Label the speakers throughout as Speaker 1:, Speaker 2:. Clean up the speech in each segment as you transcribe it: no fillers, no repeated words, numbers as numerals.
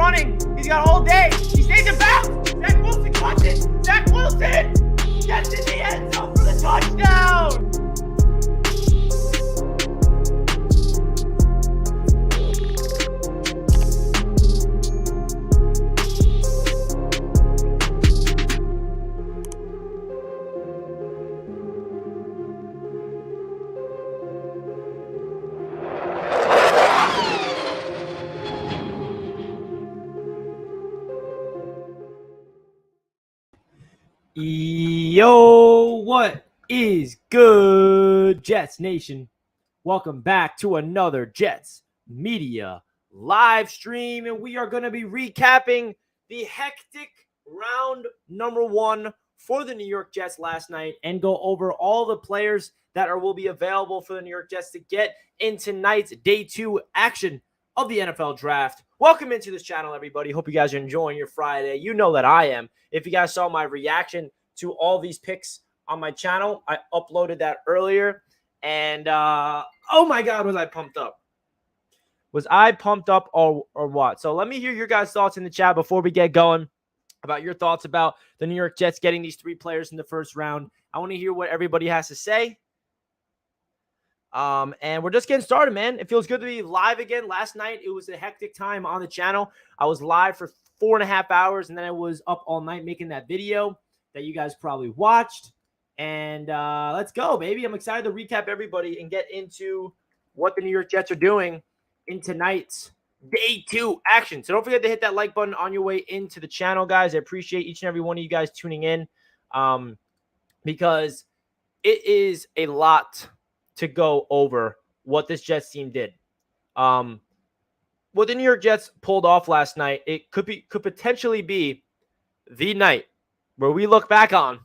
Speaker 1: running. He's got all day. He stays in bounds. Zach Wilson caught it. Zach Wilson gets in the end zone for the touchdown. Yo, what is good, Jets Nation? Welcome back to another Jets Media live stream, and we are going to be recapping the hectic round number 1 for the New York Jets last night and go over all the players that will be available for the New York Jets to get in tonight's day 2 action of the NFL draft. Welcome into this channel, everybody. Hope you guys are enjoying your Friday. You know that I am. If you guys saw my reaction to all these picks on my channel, I uploaded that earlier. And, oh my God, was I pumped up? Was I pumped up or what? So let me hear your guys' thoughts in the chat before we get going about your thoughts about the New York Jets getting these 3 players in the first round. I want to hear what everybody has to say. And we're just getting started, man. It feels good to be live again. Last night, it was a hectic time on the channel. I was live for 4.5 hours, and then I was up all night making that video that you guys probably watched. And let's go, baby. I'm excited to recap everybody and get into what the New York Jets are doing in tonight's day 2 action. So don't forget to hit that like button on your way into the channel, guys. I appreciate each and every one of you guys tuning in because it is a lot to go over what this Jets team did. What the New York Jets pulled off last night, it could potentially be the night where we look back on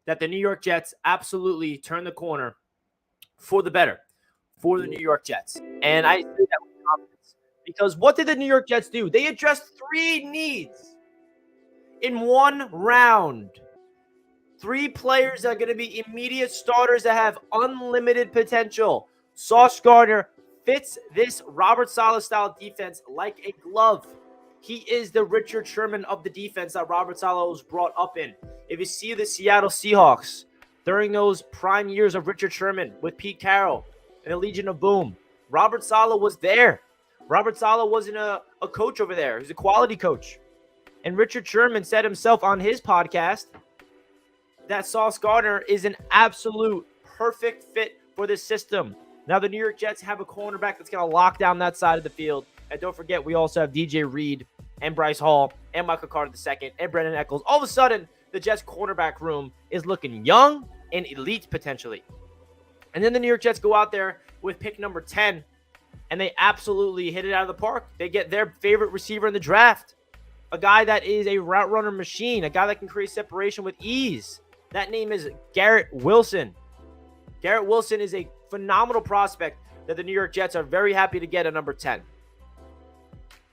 Speaker 1: that the New York Jets absolutely turned the corner for the better for the New York Jets. And I say that with confidence because what did the New York Jets do? They addressed 3 needs in 1 round. 3 players that are going to be immediate starters that have unlimited potential. Sauce Gardner fits this Robert Saleh style defense like a glove. He is the Richard Sherman of the defense that Robert Saleh was brought up in. If you see the Seattle Seahawks during those prime years of Richard Sherman with Pete Carroll and the Legion of Boom, Robert Saleh was there. Robert Saleh wasn't a coach over there. He was a quality coach. And Richard Sherman said himself on his podcast that Sauce Gardner is an absolute perfect fit for this system. Now, the New York Jets have a cornerback that's going to lock down that side of the field. And don't forget, we also have DJ Reed and Bryce Hall and Michael Carter II and Brendan Eccles. All of a sudden, the Jets cornerback room is looking young and elite potentially. And then the New York Jets go out there with pick number 10, and they absolutely hit it out of the park. They get their favorite receiver in the draft, a guy that is a route runner machine, a guy that can create separation with ease. That name is Garrett Wilson. Garrett Wilson is a phenomenal prospect that the New York Jets are very happy to get at number 10.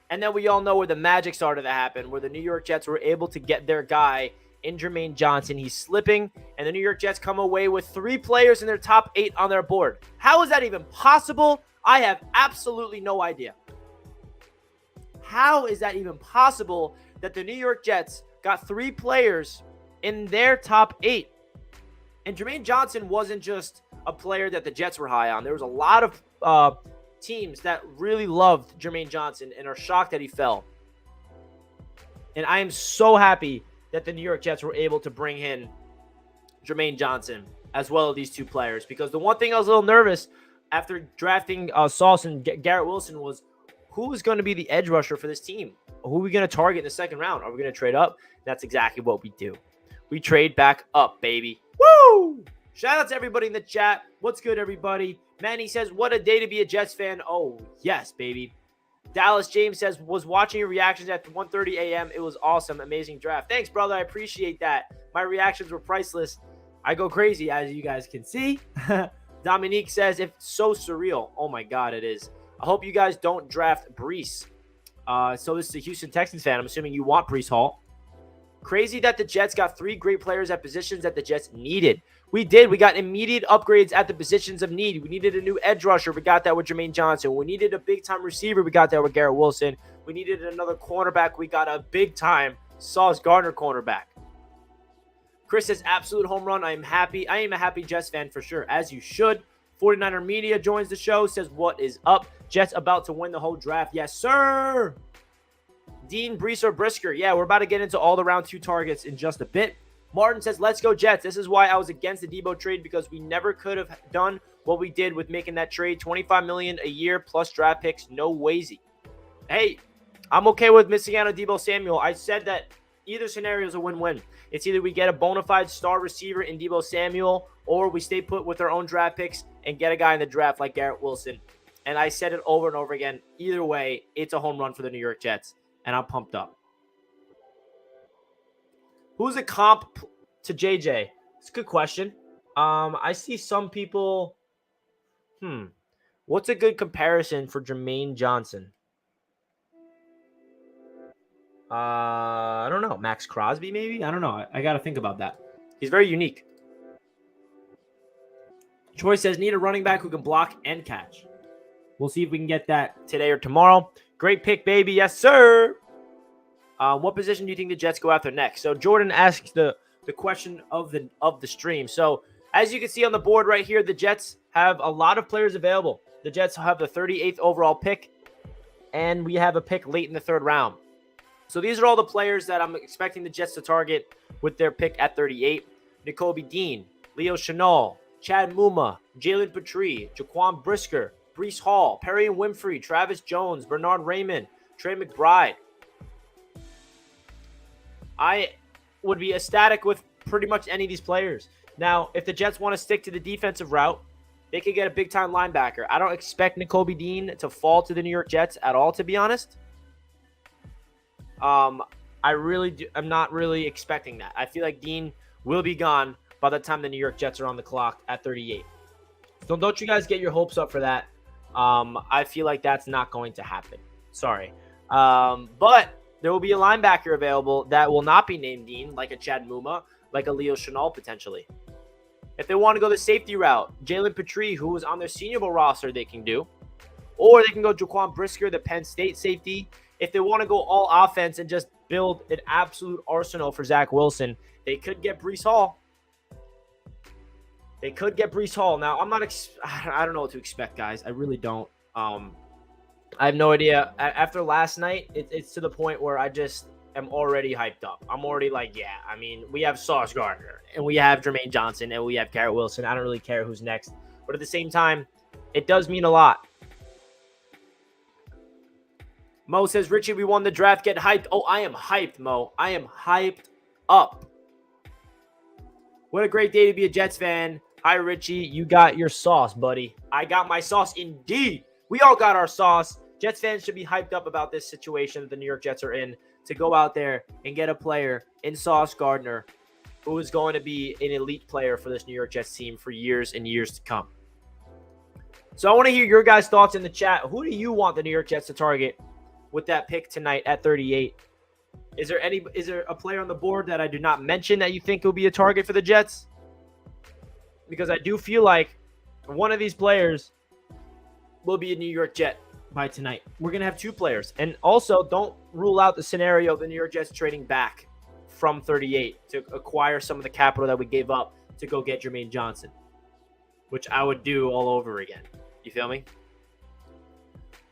Speaker 1: And then we all know where the magic started to happen, where the New York Jets were able to get their guy in Jermaine Johnson. He's slipping, and the New York Jets come away with 3 players in their top 8 on their board. How is that even possible? I have absolutely no idea. How is that even possible that the New York Jets got 3 players in their top 8? And Jermaine Johnson wasn't just a player that the Jets were high on. There was a lot of teams that really loved Jermaine Johnson and are shocked that he fell. And I am so happy that the New York Jets were able to bring in Jermaine Johnson as well as these 2 players. Because the one thing I was a little nervous after drafting Sauce and Garrett Wilson was who is going to be the edge rusher for this team? Who are we going to target in the second round? Are we going to trade up? That's exactly what we do. We trade back up, baby. Woo! Shout out to everybody in the chat. What's good, everybody? Manny says, what a day to be a Jets fan. Oh, yes, baby. Dallas James says, was watching your reactions at 1:30 a.m. It was awesome. Amazing draft. Thanks, brother. I appreciate that. My reactions were priceless. I go crazy, as you guys can see. Dominique says, it's so surreal. Oh, my God, it is. I hope you guys don't draft Breece. So this is a Houston Texans fan. I'm assuming you want Breece Hall. Crazy that the Jets got 3 great players at positions that the Jets needed. We did. We got immediate upgrades at the positions of need. We needed a new edge rusher. We got that with Jermaine Johnson. We needed a big-time receiver. We got that with Garrett Wilson. We needed another cornerback. We got a big-time Sauce Gardner cornerback. Chris says, absolute home run. I am happy. I am a happy Jets fan for sure, as you should. 49er Media joins the show, says, what is up? Jets about to win the whole draft. Yes, sir. Dean, Brees, or Brisker. Yeah, we're about to get into all the round 2 targets in just a bit. Martin says, let's go Jets. This is why I was against the Debo trade, because we never could have done what we did with making that trade. $25 million a year plus draft picks. No waysy. Hey, I'm okay with missing out on Debo Samuel. I said that either scenario is a win-win. It's either we get a bona fide star receiver in Debo Samuel, or we stay put with our own draft picks and get a guy in the draft like Garrett Wilson. And I said it over and over again. Either way, it's a home run for the New York Jets, and I'm pumped up. Who's a comp to JJ? It's a good question. I see some people. What's a good comparison for Jermaine Johnson? I don't know. Max Crosby, maybe? I don't know. I got to think about that. He's very unique. Troy says, need a running back who can block and catch. We'll see if we can get that today or tomorrow. Great pick, baby. Yes, sir. What position do you think the Jets go after next? So Jordan asks the question of the stream. So as you can see on the board right here, the Jets have a lot of players available. The Jets have the 38th overall pick, and we have a pick late in the 3rd round. So these are all the players that I'm expecting the Jets to target with their pick at 38. Nakobe Dean, Leo Chenal, Chad Muma, Jalen Petrie, Jaquan Brisker, Breece Hall, Perry and Winfrey, Travis Jones, Bernard Raymond, Trey McBride. I would be ecstatic with pretty much any of these players. Now, if the Jets want to stick to the defensive route, they could get a big-time linebacker. I don't expect Nakobe Dean to fall to the New York Jets at all, to be honest. I'm not really expecting that. I feel like Dean will be gone by the time the New York Jets are on the clock at 38. So don't you guys get your hopes up for that. I feel like that's not going to happen. Sorry. But there will be a linebacker available that will not be named Dean, like a Chad Muma, like a Leo Chenal potentially. If they want to go the safety route, Jalen Petrie, who was on their Senior Bowl roster, they can do. Or they can go Jaquan Brisker, the Penn State safety. If they want to go all offense and just build an absolute arsenal for Zach Wilson, they could get Breece Hall. Now, I don't know what to expect, guys. I really don't. I have no idea. After last night, it's to the point where I just am already hyped up. I'm already like, yeah, I mean, we have Sauce Gardner, and we have Jermaine Johnson, and we have Garrett Wilson. I don't really care who's next. But at the same time, it does mean a lot. Mo says, Richie, we won the draft. Get hyped. Oh, I am hyped, Mo. I am hyped up. What a great day to be a Jets fan. Hi, Richie. You got your sauce, buddy. I got my sauce indeed. We all got our sauce. Jets fans should be hyped up about this situation that the New York Jets are in, to go out there and get a player in Sauce Gardner who is going to be an elite player for this New York Jets team for years and years to come. So I want to hear your guys' thoughts in the chat. Who do you want the New York Jets to target with that pick tonight at 38? Is there a player on the board that I do not mention that you think will be a target for the Jets? Because I do feel like one of these players will be a New York Jet by tonight. We're going to have 2 players. And also, don't rule out the scenario of the New York Jets trading back from 38 to acquire some of the capital that we gave up to go get Jermaine Johnson, which I would do all over again. You feel me?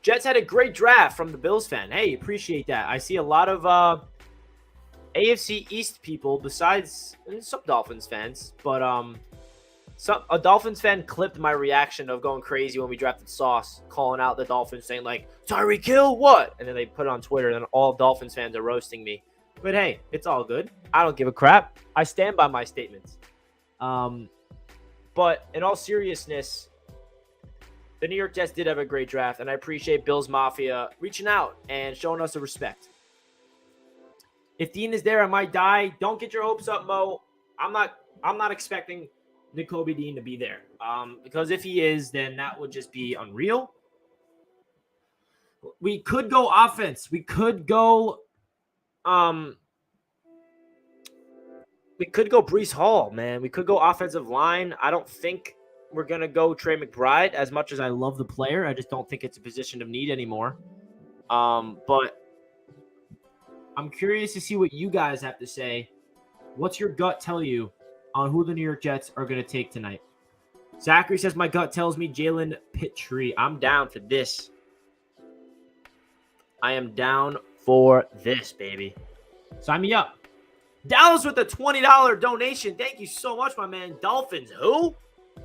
Speaker 1: Jets had a great draft from the Bills fan. Hey, appreciate that. I see a lot of AFC East people besides some Dolphins fans. But a Dolphins fan clipped my reaction of going crazy when we drafted Sauce, calling out the Dolphins, saying like, Tyreek Hill, what? And then they put it on Twitter, and all Dolphins fans are roasting me. But hey, it's all good. I don't give a crap. I stand by my statements. But in all seriousness, the New York Jets did have a great draft, and I appreciate Bills Mafia reaching out and showing us the respect. If Dean is there, I might die. Don't get your hopes up, Mo. I'm not expecting Nakobe Dean to be there. Because if he is, then that would just be unreal. We could go offense. We could go Breece Hall, man. We could go offensive line. I don't think we're going to go Trey McBride as much as I love the player. I just don't think it's a position of need anymore. But I'm curious to see what you guys have to say. What's your gut tell you on who the New York Jets are going to take tonight? Zachary says, my gut tells me Jalen Pitre. I'm down for this. I am down for this, baby. Sign me up. Dallas with a $20 donation. Thank you so much, my man. Dolphins, who?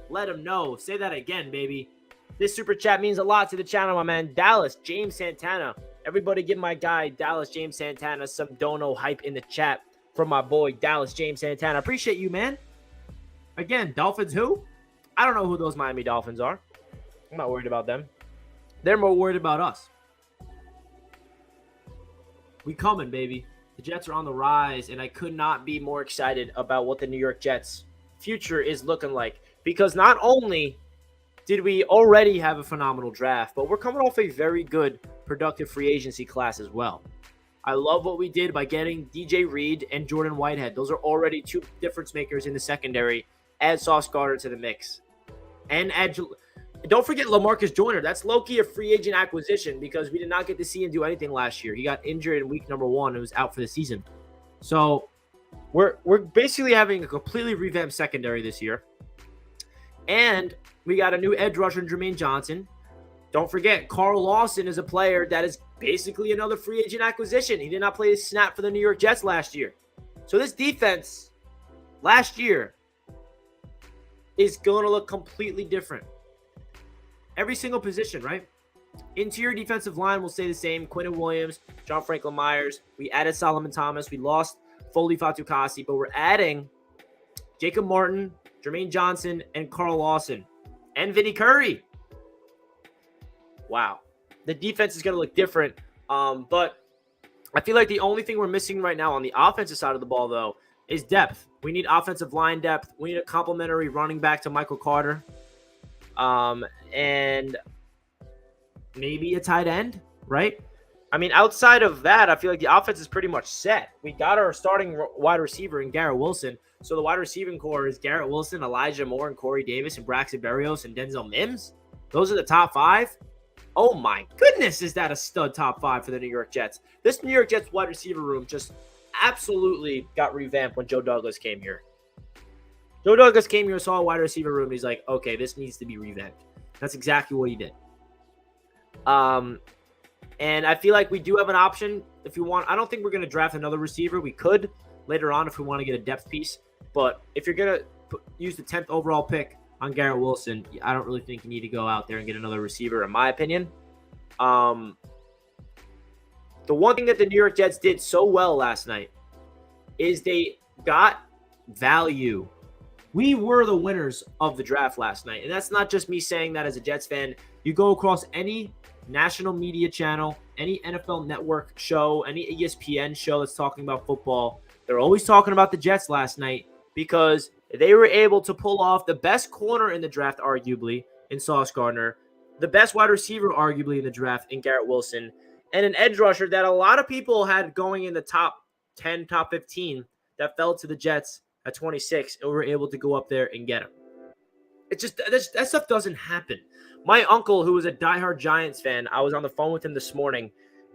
Speaker 1: Let him know. Say that again, baby. This super chat means a lot to the channel, my man. Dallas, James Santana. Everybody give my guy, Dallas James Santana, some dono hype in the chat from my boy, Dallas James Santana. Appreciate you, man. Again, Dolphins, who? I don't know who those Miami Dolphins are. I'm not worried about them. They're more worried about us. We coming, baby. The Jets are on the rise, and I could not be more excited about what the New York Jets' future is looking like. Because not only did we already have a phenomenal draft, but we're coming off a very good, productive free agency class as well. I love what we did by getting DJ Reed and Jordan Whitehead. Those are already two difference makers in the secondary. Add Sauce Gardner to the mix. And don't forget LaMarcus Joyner. That's low-key a free agent acquisition because we did not get to see him do anything last year. He got injured in week number 1 and was out for the season. So we're basically having a completely revamped secondary this year. And we got a new edge rusher in Jermaine Johnson. Don't forget, Carl Lawson is a player that is basically another free agent acquisition. He did not play a snap for the New York Jets last year. So this defense last year is going to look completely different. Every single position, right? Interior defensive line will stay the same. Quinton Williams, John Franklin Myers. We added Solomon Thomas. We lost Foley Fatukasi, but we're adding Jacob Martin, Jermaine Johnson, and Carl Lawson. And Vinny Curry. Wow. The defense is going to look different. But I feel like the only thing we're missing right now on the offensive side of the ball, though, is depth. We need offensive line depth. We need a complimentary running back to Michael Carter. And maybe a tight end, right? I mean, outside of that, I feel like the offense is pretty much set. We got our starting wide receiver in Garrett Wilson. So the wide receiving core is Garrett Wilson, Elijah Moore, and Corey Davis, and Braxton Berrios, and Denzel Mims. Those are the top 5. Oh my goodness, is that a stud top 5 for the New York Jets? This New York Jets wide receiver room just absolutely got revamped when Joe Douglas came here. Joe Douglas came here, saw a wide receiver room, and he's like, okay, this needs to be revamped. That's exactly what he did. And I feel like we do have an option if you want. I don't think we're going to draft another receiver. We could later on if we want to get a depth piece. But if you're going to use the 10th overall pick on Garrett Wilson, I don't really think you need to go out there and get another receiver, in my opinion. The one thing that the New York Jets did so well last night is they got value. We were the winners of the draft last night. And that's not just me saying that as a Jets fan. You go across any national media channel, any NFL Network show, any ESPN show that's talking about football, they're always talking about the Jets last night because they were able to pull off the best corner in the draft, arguably, in Sauce Gardner, the best wide receiver, arguably, in the draft in Garrett Wilson, and an edge rusher that a lot of people had going in the top 10, top 15 that fell to the Jets at 26, and were able to go up there and get him. It's just that stuff doesn't happen. My uncle, who was a diehard Giants fan, I was on the phone with him this morning,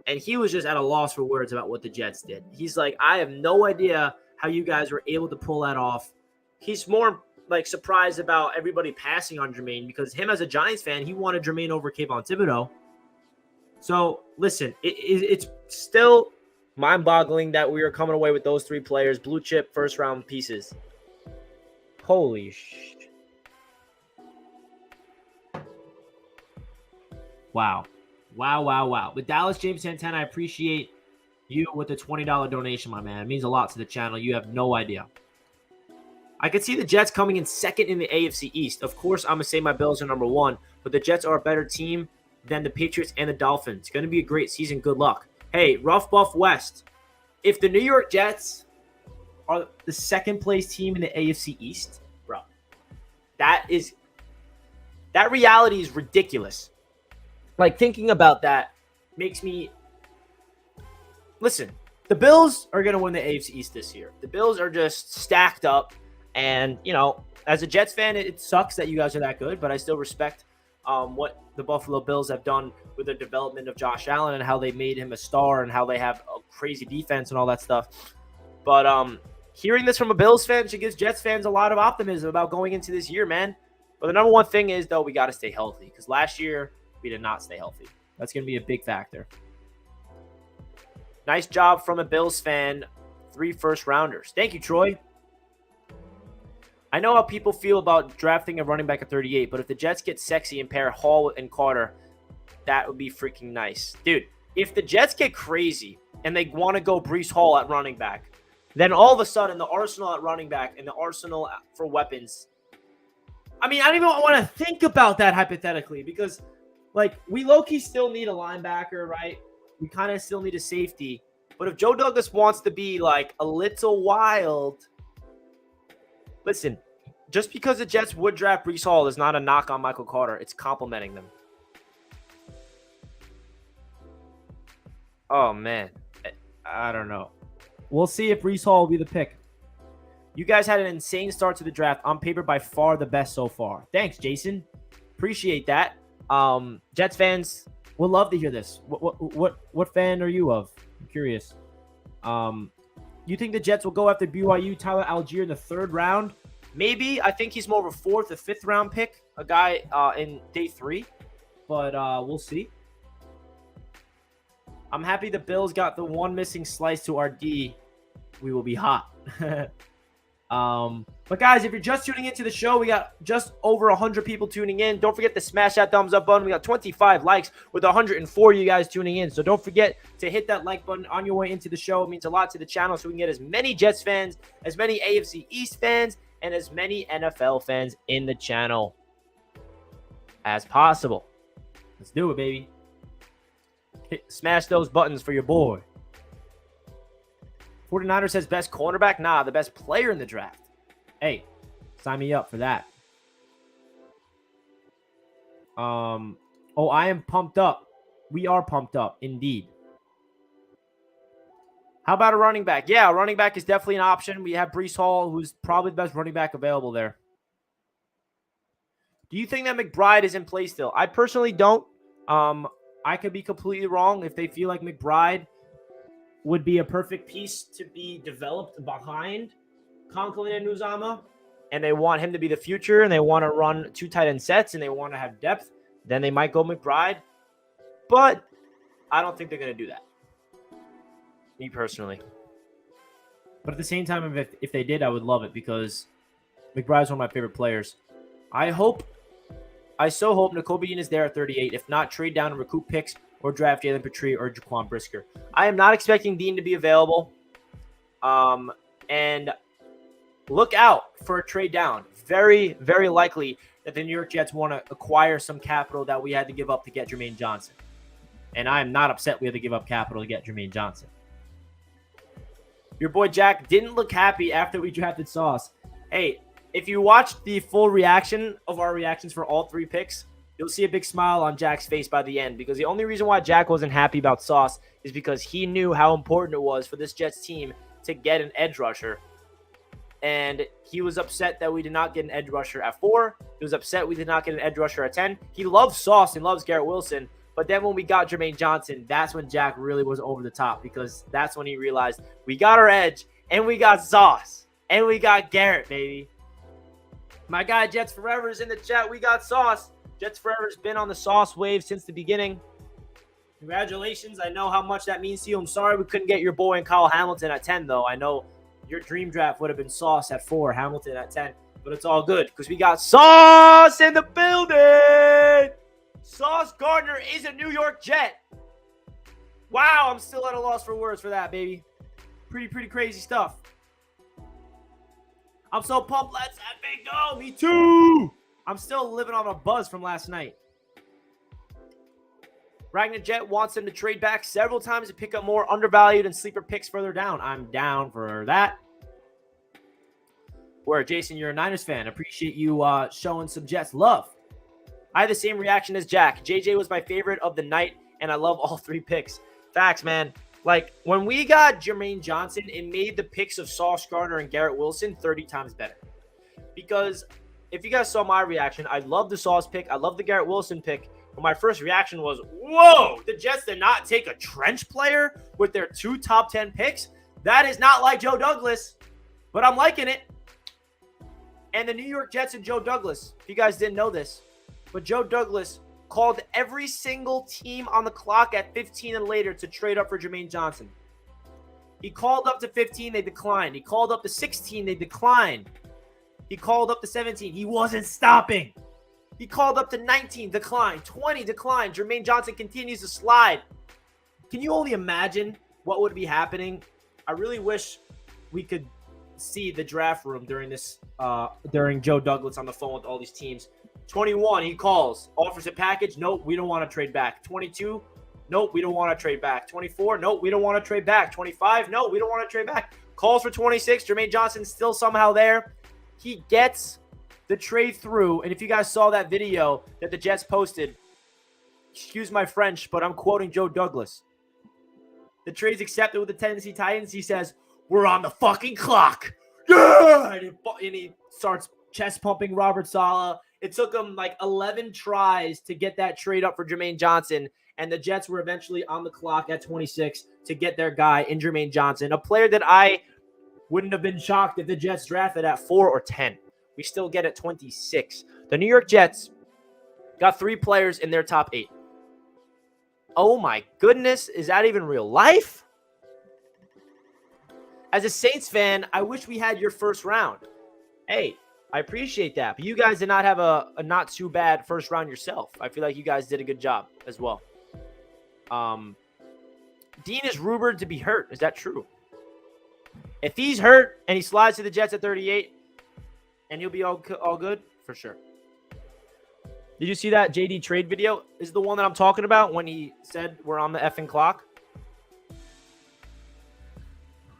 Speaker 1: and he was just at a loss for words about what the Jets did. He's like, I have no idea how you guys were able to pull that off. He's more like surprised about everybody passing on Jermaine because him as a Giants fan, he wanted Jermaine over Kayvon Thibodeau. So listen, it's still mind-boggling that we are coming away with those 3 players, blue chip first-round pieces. Holy shit. Wow. But Dallas James Santana, I appreciate you with the $20 donation, my man. It means a lot to the channel. You have no idea. I could see the Jets coming in second in the AFC East. Of course, I'm going to say my Bills are number 1, but the Jets are a better team than the Patriots and the Dolphins. It's going to be a great season. Good luck. Hey, Rough Buff West, if the New York Jets are the second-place team in the AFC East, bro, that reality is ridiculous. Like, thinking about that makes me – listen, the Bills are going to win the AFC East this year. The Bills are just stacked up. And, you know, as a Jets fan, it sucks that you guys are that good, but I still respect what the Buffalo Bills have done with the development of Josh Allen and how they made him a star and how they have a crazy defense and all that stuff. But hearing this from a Bills fan should give Jets fans a lot of optimism about going into this year, man. But the number one thing is, though, we got to stay healthy because last year we did not stay healthy. That's going to be a big factor. Nice job from a Bills fan. 3 first-rounders. Thank you, Troy. I know how people feel about drafting a running back at 38, but if the Jets get sexy and pair Hall and Carter, that would be freaking nice. Dude, if the Jets get crazy and they want to go Breece Hall at running back, then all of a sudden the arsenal at running back and the arsenal for weapons. I mean, I don't even want to think about that hypothetically because, like, we low-key still need a linebacker, right? We kind of still need a safety. But if Joe Douglas wants to be, like, a little wild, listen, just because the Jets would draft Breece Hall is not a knock on Michael Carter. It's complimenting them. Oh, man. I don't know. We'll see if Breece Hall will be the pick. You guys had an insane start to the draft. On paper, by far the best so far. Thanks, Jason. Appreciate that. Jets fans would love to hear this. What fan are you of? I'm curious. You think the Jets will go after BYU Tyler Algier in the 3rd round? Maybe. I think he's more of a 4th or 5th round pick. A guy in day 3. But we'll see. I'm happy the Bills got the one missing slice to our D. We will be hot. But guys, if you're just tuning into the show, we got just over 100 people tuning in. Don't forget to smash that thumbs up button. We got 25 likes with 104 of you guys tuning in. So don't forget to hit that like button on your way into the show. It means a lot to the channel so we can get as many Jets fans, as many AFC East fans, and as many NFL fans in the channel as possible. Let's do it, baby. Smash those buttons for your boy. 49ers says best cornerback? Nah, the best player in the draft. Hey, sign me up for that. Oh, I am pumped up. We are pumped up, indeed. How about a running back? Yeah, a running back is definitely an option. We have Breece Hall, who's probably the best running back available there. Do you think that McBride is in play still? I personally don't. I could be completely wrong. If they feel like McBride would be a perfect piece to be developed behind Conklin and Uzama, and they want him to be the future, and they want to run 2 tight end sets, and they want to have depth, then they might go McBride. But I don't think they're going to do that. Me personally. But at the same time, if they did, I would love it because McBride's one of my favorite players. I so hope Nakobe Dean is there at 38. If not, trade down and recoup picks or draft Jalen Petrie or Jaquan Brisker. I am not expecting Dean to be available. And look out for a trade down. Very, very likely that the New York Jets want to acquire some capital that we had to give up to get Jermaine Johnson. And I am not upset we had to give up capital to get Jermaine Johnson. Your boy Jack didn't look happy after we drafted Sauce. Hey, if you watch the full reaction of our reactions for all 3 picks, you'll see a big smile on Jack's face by the end because the only reason why Jack wasn't happy about Sauce is because he knew how important it was for this Jets team to get an edge rusher. And he was upset that we did not get an edge rusher at 4. He was upset we did not get an edge rusher at 10. He loves Sauce and loves Garrett Wilson. But then when we got Jermaine Johnson, that's when Jack really was over the top because that's when he realized we got our edge and we got Sauce and we got Garrett, baby. My guy Jets Forever is in the chat. We got Sauce. Jets Forever's been on the Sauce wave since the beginning. Congratulations. I know how much that means to you. I'm sorry we couldn't get your boy and Kyle Hamilton at 10, though. I know your dream draft would have been Sauce at 4, Hamilton at 10. But it's all good because we got Sauce in the building. Sauce Gardner is a New York Jet. Wow, I'm still at a loss for words for that, baby. Pretty crazy stuff. I'm so pumped. Let's have it go. Me too. I'm still living on a buzz from last night. Ragnar Jet wants him to trade back several times to pick up more undervalued and sleeper picks further down. I'm down for that. Where, Jason, you're a Niners fan. Appreciate you showing some Jets love. I had the same reaction as Jack. JJ was my favorite of the night, and I love all 3 picks. Facts, man. Like, when we got Jermaine Johnson, it made the picks of Sauce Gardner and Garrett Wilson 30 times better. Because if you guys saw my reaction, I love the Sauce pick. I love the Garrett Wilson pick. But my first reaction was, whoa, the Jets did not take a trench player with their 2 top 10 picks. That is not like Joe Douglas, but I'm liking it. And the New York Jets and Joe Douglas, if you guys didn't know this, but Joe Douglas called every single team on the clock at 15 and later to trade up for Jermaine Johnson. He called up to 15, they declined. He called up to 16, they declined. He called up to 17, he wasn't stopping. He called up to 19, declined. 20, declined. Jermaine Johnson continues to slide. Can you only imagine what would be happening? I really wish we could see the draft room during Joe Douglas on the phone with all these teams. 21, he calls, offers a package. Nope, we don't want to trade back. 22, nope, we don't want to trade back. 24, nope, we don't want to trade back. 25, no, we don't want to trade back. Calls for 26. Jermaine Johnson's still somehow there. He gets the trade through. And if you guys saw that video that the Jets posted, excuse my French, but I'm quoting Joe Douglas. The trade's accepted with the Tennessee Titans. He says, we're on the fucking clock. Yeah! And he starts chest pumping Robert Saleh. It took him like 11 tries to get that trade up for Jermaine Johnson, and the Jets were eventually on the clock at 26 to get their guy in Jermaine Johnson, a player that I wouldn't have been shocked if the Jets drafted at 4 or 10. We still get at 26. The New York Jets got 3 players in their top 8. Oh my goodness, is that even real life? As a Saints fan, I wish we had your first round. Hey, I appreciate that. But you guys did not have a not too bad first round yourself. I feel like you guys did a good job as well. Dean is rumored to be hurt. Is that true? If he's hurt and he slides to the Jets at 38, and he'll be all good, for sure. Did you see that JD trade video? Is the one that I'm talking about when he said we're on the effing clock?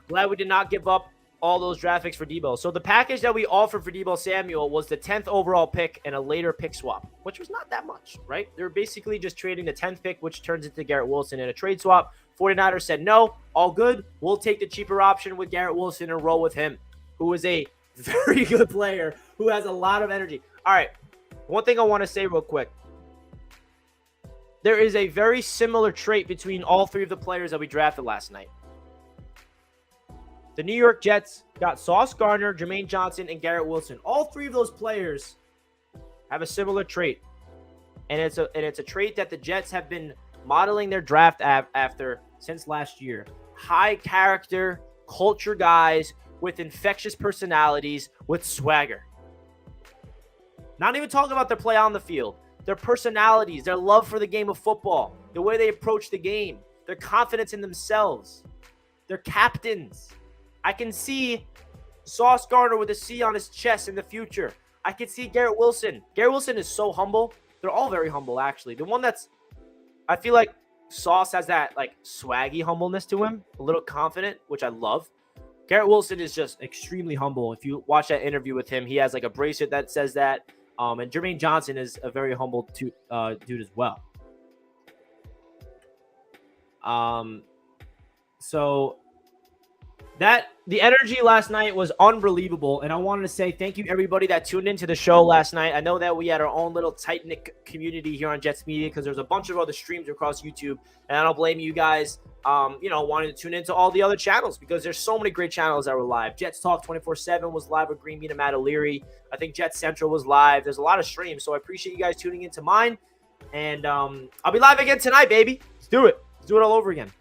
Speaker 1: Glad we did not give up all those draft picks for Deebo. So the package that we offered for Deebo Samuel was the 10th overall pick and a later pick swap, which was not that much, right? They're basically just trading the 10th pick, which turns into Garrett Wilson in a trade swap. 49ers said, no, all good. We'll take the cheaper option with Garrett Wilson and roll with him, who is a very good player, who has a lot of energy. All right, one thing I want to say real quick. There is a very similar trait between all 3 of the players that we drafted last night. The New York Jets got Sauce Gardner, Jermaine Johnson, and Garrett Wilson. All 3 of those players have a similar trait. And it's a trait that the Jets have been modeling their draft after since last year. High character, culture guys with infectious personalities, with swagger. Not even talking about their play on the field. Their personalities, their love for the game of football, the way they approach the game, their confidence in themselves. They're captains. I can see Sauce Gardner with a C on his chest in the future. I can see Garrett Wilson. Garrett Wilson is so humble. They're all very humble, actually. The one that's, I feel like Sauce has that like swaggy humbleness to him, a little confident, which I love. Garrett Wilson is just extremely humble. If you watch that interview with him, he has like a bracelet that says that. And Jermaine Johnson is a very humble dude as well. So that the energy last night was unbelievable, and I wanted to say thank you everybody that tuned into the show last night. I know that we had our own little tight-knit community here on Jets Media because there's a bunch of other streams across YouTube, and I don't blame you guys, wanting to tune into all the other channels because there's so many great channels that were live. Jets Talk 24/7 was live with Green Bean and Matt O'Leary. I think Jets Central was live. There's a lot of streams, so I appreciate you guys tuning into mine, and I'll be live again tonight, baby. Let's do it. Let's do it all over again.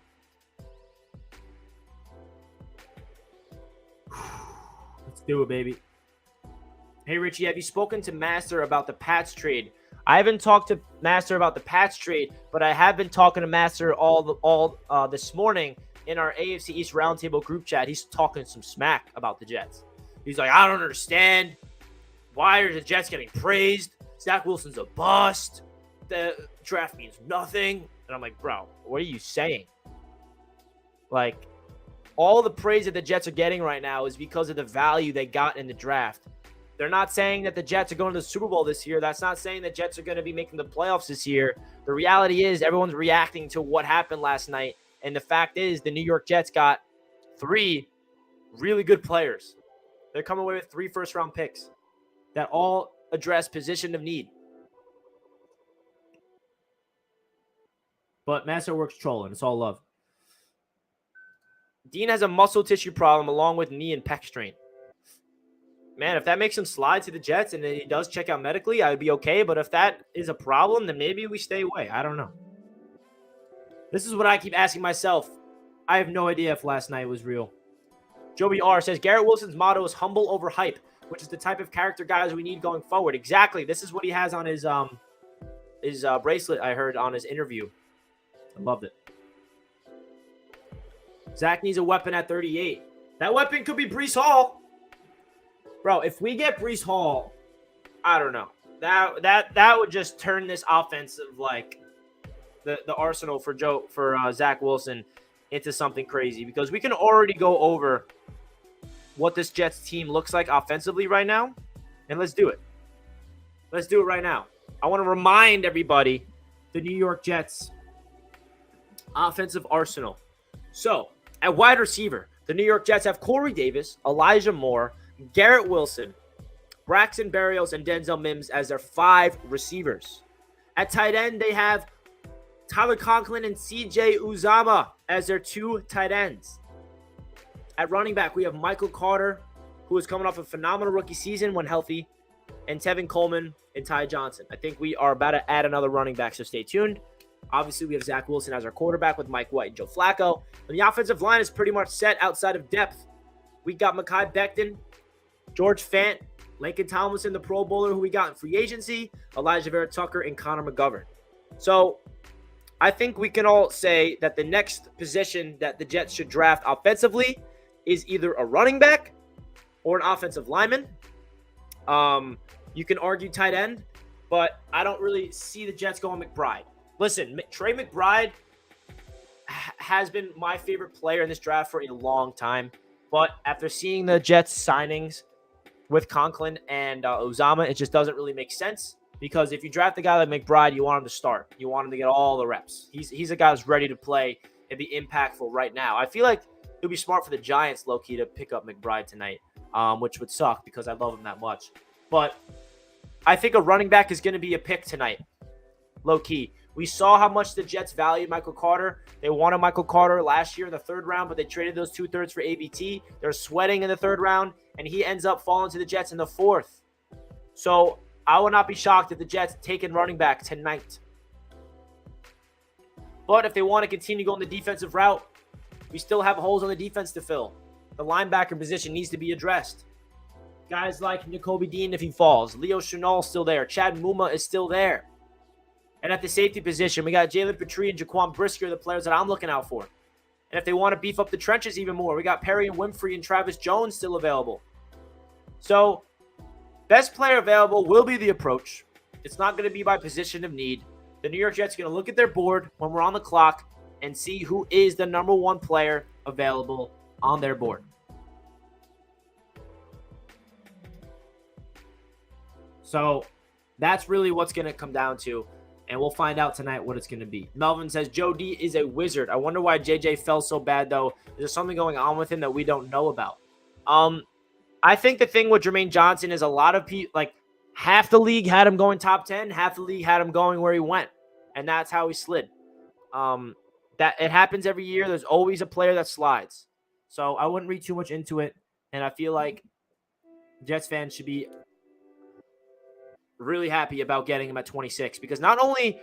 Speaker 1: Do it, baby. Hey, Richie, have you spoken to Master about the Pats trade? I haven't talked to Master about the Pats trade, but I have been talking to Master all this morning in our AFC East Roundtable group chat. He's talking some smack about the Jets. He's like, I don't understand. Why are the Jets getting praised? Zach Wilson's a bust. The draft means nothing. And I'm like, bro, what are you saying? Like, all the praise that the Jets are getting right now is because of the value they got in the draft. They're not saying that the Jets are going to the Super Bowl this year. That's not saying the Jets are going to be making the playoffs this year. The reality is everyone's reacting to what happened last night. And the fact is the New York Jets got 3 really good players. They're coming away with 3 first-round picks that all address position of need. But Masterworks trolling. It's all love. Dean has a muscle tissue problem along with knee and pec strain. Man, if that makes him slide to the Jets and then he does check out medically, I would be okay. But if that is a problem, then maybe we stay away. I don't know. This is what I keep asking myself. I have no idea if last night was real. Joey R says, Garrett Wilson's motto is humble over hype, which is the type of character guys we need going forward. Exactly. This is what he has on his bracelet, I heard on his interview. I loved it. Zach needs a weapon at 38. That weapon could be Breece Hall. Bro, if we get Breece Hall, I don't know. That would just turn this offensive, like, the arsenal for Zach Wilson into something crazy, because we can already go over what this Jets team looks like offensively right now, and let's do it. Let's do it right now. I want to remind everybody the New York Jets offensive arsenal. So, at wide receiver, the New York Jets have Corey Davis, Elijah Moore, Garrett Wilson, Braxton Berrios, and Denzel Mims as their 5 receivers. At tight end, they have Tyler Conklin and CJ Uzomah as their 2 tight ends. At running back, we have Michael Carter, who is coming off a phenomenal rookie season when healthy, and Tevin Coleman and Ty Johnson. I think we are about to add another running back, so stay tuned. Obviously, we have Zach Wilson as our quarterback with Mike White and Joe Flacco. And the offensive line is pretty much set outside of depth. We got Mekhi Becton, George Fant, Lincoln Tomlinson, the Pro Bowler who we got in free agency, Elijah Vera Tucker, and Connor McGovern. So I think we can all say that the next position that the Jets should draft offensively is either a running back or an offensive lineman. You can argue tight end, but I don't really see the Jets going McBride. Listen, Trey McBride has been my favorite player in this draft for a long time, but after seeing the Jets signings with Conklin and Uzomah, it just doesn't really make sense, because if you draft a guy like McBride, you want him to start. You want him to get all the reps. He's a guy who's ready to play and be impactful right now. I feel like it would be smart for the Giants, low-key, to pick up McBride tonight, which would suck because I love him that much. But I think a running back is going to be a pick tonight, low-key. We saw how much the Jets valued Michael Carter. They wanted Michael Carter last year in the 3rd round, but they traded those 2/3 for ABT. They're sweating in the 3rd round, and he ends up falling to the Jets in the 4th. So I would not be shocked if the Jets take in running back tonight. But if they want to continue going the defensive route, we still have holes on the defense to fill. The linebacker position needs to be addressed. Guys like Nakobe Dean if he falls. Leo Chenal still there. Chad Muma is still there. And at the safety position, we got Jalen Petrie and Jaquan Brisker, the players that I'm looking out for. And if they want to beef up the trenches even more, we got Perry and Winfrey and Travis Jones still available. So, best player available will be the approach. It's not going to be by position of need. The New York Jets are going to look at their board when we're on the clock and see who is the number 1 player available on their board. So, that's really what's going to come down to. And we'll find out tonight what it's going to be. Melvin says, Joe D is a wizard. I wonder why JJ fell so bad, though. Is there something going on with him that we don't know about? I think the thing with Jermaine Johnson is a lot of people, like, half the league had him going top 10. Half the league had him going where he went. And that's how he slid. That it happens every year. There's always a player that slides. So I wouldn't read too much into it. And I feel like Jets fans should be really happy about getting him at 26, because not only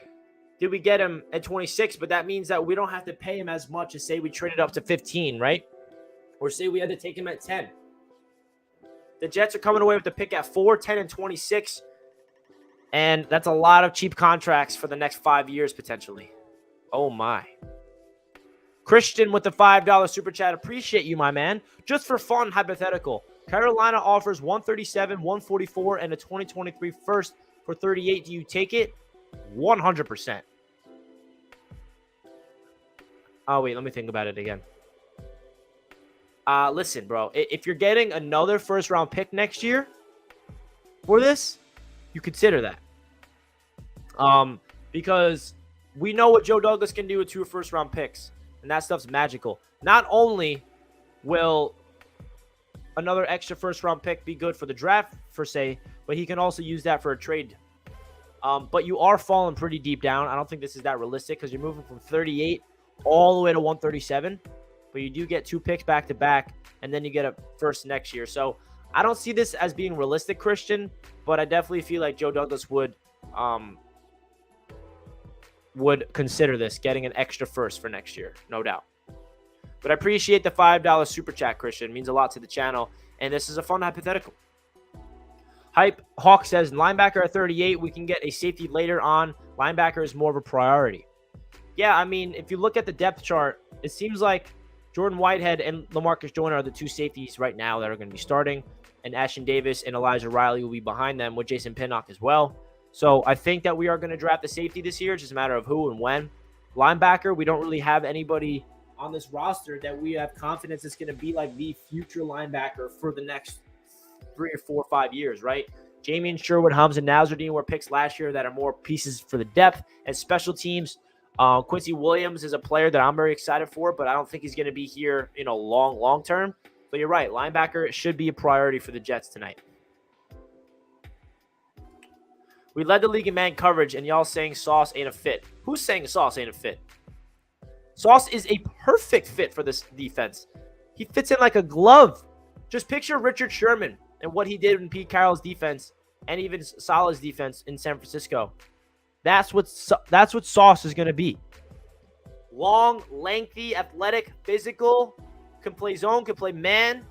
Speaker 1: did we get him at 26, but that means that we don't have to pay him as much as say we traded up to 15, right? Or say we had to take him at 10. The Jets are coming away with the pick at 4, 10, and 26, and that's a lot of cheap contracts for the next 5 years potentially. Oh my. Christian with the $5 super chat. Appreciate you, my man. Just for fun, hypothetical. Carolina offers 137, 144, and a 2023 first for 38. Do you take it? 100%. Oh, wait. Let me think about it again. Listen, bro. If you're getting another first-round pick next year for this, you consider that. Because we know what Joe Douglas can do with 2 first-round picks, and that stuff's magical. Not only will another extra first-round pick be good for the draft, for say, but he can also use that for a trade. But you are falling pretty deep down. I don't think this is that realistic because you're moving from 38 all the way to 137. But you do get 2 picks back to back, and then you get a first next year. So I don't see this as being realistic, Christian, but I definitely feel like Joe Douglas would consider this, getting an extra first for next year, no doubt. But I appreciate the $5 super chat, Christian. It means a lot to the channel, and this is a fun hypothetical. Hype Hawk says, linebacker at 38, we can get a safety later on. Linebacker is more of a priority. Yeah, I mean, if you look at the depth chart, it seems like Jordan Whitehead and LaMarcus Joyner are the 2 safeties right now that are going to be starting, and Ashton Davis and Elijah Riley will be behind them with Jason Pinnock as well. So I think that we are going to draft a safety this year. It's just a matter of who and when. Linebacker, we don't really have anybody on this roster that we have confidence is going to be like the future linebacker for the next 3 or 4 or 5 years, right? Jamie Sherwood, Humms, and Nazardine were picks last year that are more pieces for the depth and special teams. Quincy Williams is a player that I'm very excited for, but I don't think he's going to be here, long term. But you're right. Linebacker should be a priority for the Jets tonight. We led the league in man coverage, and y'all saying Sauce ain't a fit. Who's saying Sauce ain't a fit? Sauce is a perfect fit for this defense. He fits in like a glove. Just picture Richard Sherman and what he did in Pete Carroll's defense and even Salah's defense in San Francisco. That's what Sauce is going to be. Long, lengthy, athletic, physical, can play zone, can play man,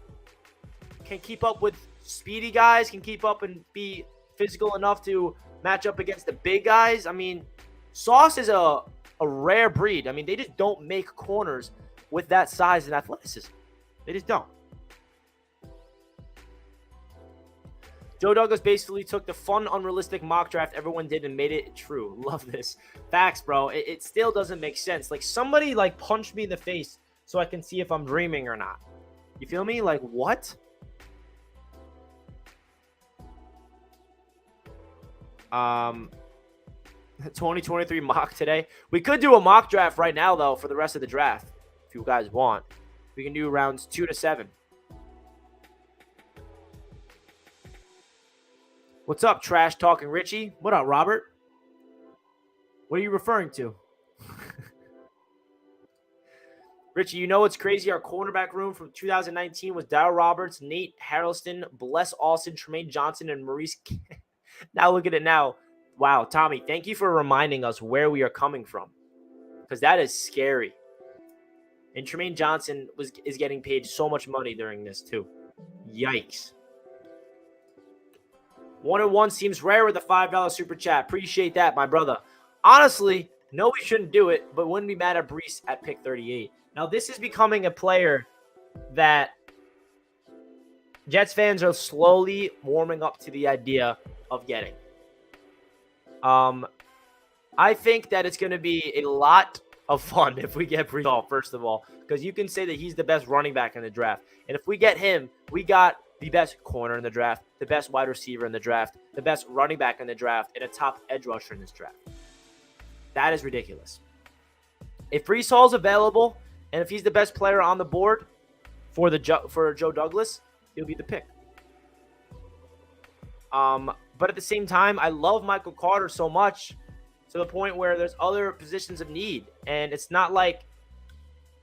Speaker 1: can keep up with speedy guys, can keep up and be physical enough to match up against the big guys. I mean, Sauce is a rare breed. I mean, they just don't make corners with that size and athleticism. They just don't. Joe Douglas basically took the fun, unrealistic mock draft everyone did and made it true. Love this. Facts, bro. It still doesn't make sense. Like, somebody, punch me in the face so I can see if I'm dreaming or not. You feel me? Like, what? 2023 mock today. We could do a mock draft right now, though, for the rest of the draft. If you guys want. We can do rounds 2 to 7. What's up, Trash Talking Richie? What up, Robert? What are you referring to? Richie, you know what's crazy? Our cornerback room from 2019 was Darryl Roberts, Nate Harrelson, Bless Austin, Tremaine Johnson, and Maurice. Now look at it now. Wow, Tommy, thank you for reminding us where we are coming from, because that is scary. And Tremaine Johnson is getting paid so much money during this too. Yikes. 1-1 seems rare with a $5 super chat. Appreciate that, my brother. Honestly, no, we shouldn't do it, but wouldn't be mad at Brees at pick 38. Now, this is becoming a player that Jets fans are slowly warming up to the idea of getting. I think that it's going to be a lot of fun if we get Brees, first of all, because you can say that he's the best running back in the draft. And if we get him, we got the best corner in the draft, the best wide receiver in the draft, the best running back in the draft, and a top edge rusher in this draft. That is ridiculous. If Brees Hall's available, and if he's the best player on the board for Joe Douglas, he'll be the pick. But at the same time, I love Michael Carter so much to the point where there's other positions of need. And it's not like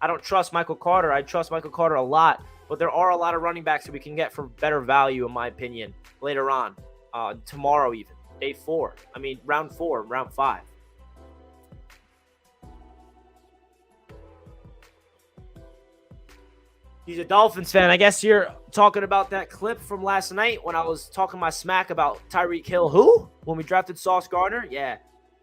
Speaker 1: I don't trust Michael Carter. I trust Michael Carter a lot. But there are a lot of running backs that we can get for better value, in my opinion, later on. Tomorrow even. Day 4. I mean, round 4, round 5. He's a Dolphins fan. I guess you're talking about that clip from last night when I was talking my smack about Tyreek Hill. Who? When we drafted Sauce Gardner? Yeah.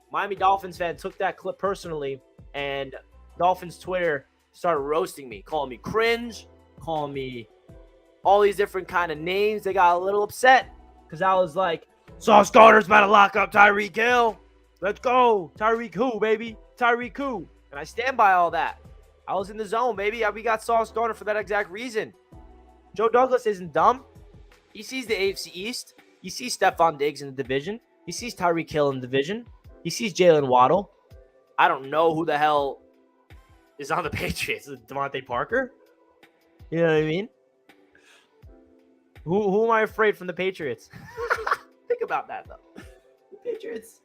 Speaker 1: Miami Dolphins fan took that clip personally, and Dolphins Twitter started roasting me, calling me cringe, calling me all these different kind of names. They got a little upset because I was like, Sauce Gardner's about to lock up Tyreek Hill. Let's go. Tyreek who, baby? Tyreek who? And I stand by all that. I was in the zone, baby. We got Sauce Gardner for that exact reason. Joe Douglas isn't dumb. He sees the AFC East. He sees Stephon Diggs in the division. He sees Tyreek Hill in the division. He sees Jalen Waddle. I don't know who the hell is on the Patriots. Is it Devontae Parker? You know what I mean? Who am I afraid from the Patriots? about that, though. The Patriots.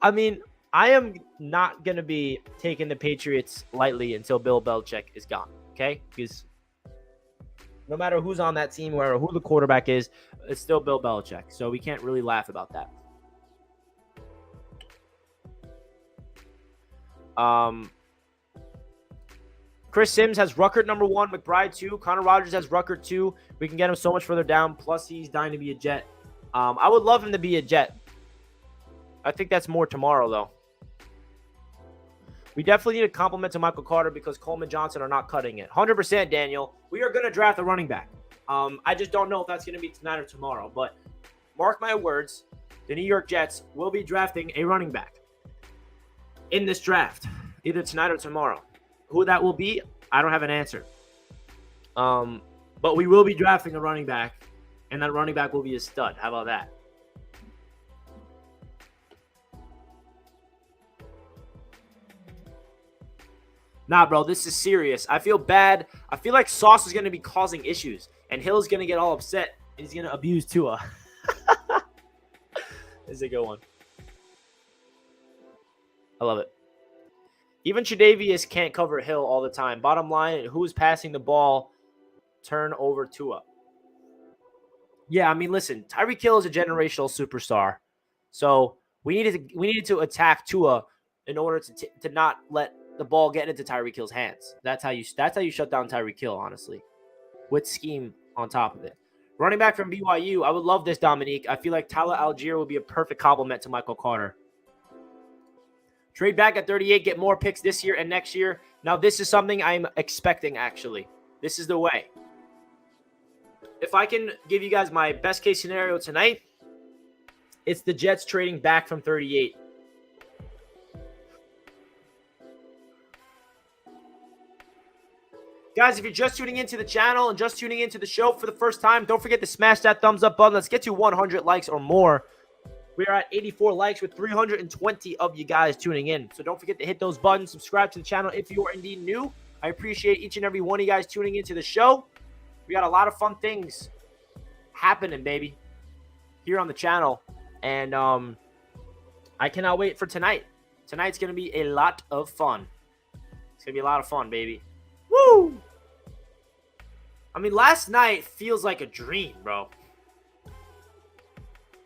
Speaker 1: I mean, I am not going to be taking the Patriots lightly until Bill Belichick is gone, okay? Because no matter who's on that team or who the quarterback is, it's still Bill Belichick. So we can't really laugh about that. Chris Sims has Ruckert number 1, McBride 2. Connor Rogers has Ruckert 2. We can get him so much further down. Plus, he's dying to be a Jet. I would love him to be a Jet. I think that's more tomorrow, though. We definitely need a compliment to Michael Carter because Coleman Johnson are not cutting it. 100%, Daniel. We are going to draft a running back. I just don't know if that's going to be tonight or tomorrow. But mark my words, the New York Jets will be drafting a running back in this draft, either tonight or tomorrow. Who that will be, I don't have an answer. But we will be drafting a running back, and that running back will be a stud. How about that? Nah, bro, this is serious. I feel bad. I feel like Sauce is going to be causing issues, and Hill's going to get all upset, and he's going to abuse Tua. This is a good one. I love it. Even Tre'Davious can't cover Hill all the time. Bottom line, who's passing the ball, turn over Tua. Yeah, I mean, listen, Tyreek Hill is a generational superstar. So we needed to attack Tua in order to not let the ball get into Tyreek Hill's hands. That's how you shut down Tyreek Hill, honestly, with scheme on top of it. Running back from BYU, I would love this, Dominique. I feel like Tyler Algier would be a perfect complement to Michael Carter. Trade back at 38, get more picks this year and next year. Now, this is something I'm expecting, actually. This is the way. If I can give you guys my best case scenario tonight, it's the Jets trading back from 38. Guys, if you're just tuning into the channel and just tuning into the show for the first time, don't forget to smash that thumbs up button. Let's get to 100 likes or more. We are at 84 likes with 320 of you guys tuning in. So don't forget to hit those buttons. Subscribe to the channel if you are indeed new. I appreciate each and every one of you guys tuning into the show. We got a lot of fun things happening, baby, here on the channel. And I cannot wait for tonight. Tonight's going to be a lot of fun. It's going to be a lot of fun, baby. Woo! I mean, last night feels like a dream, bro.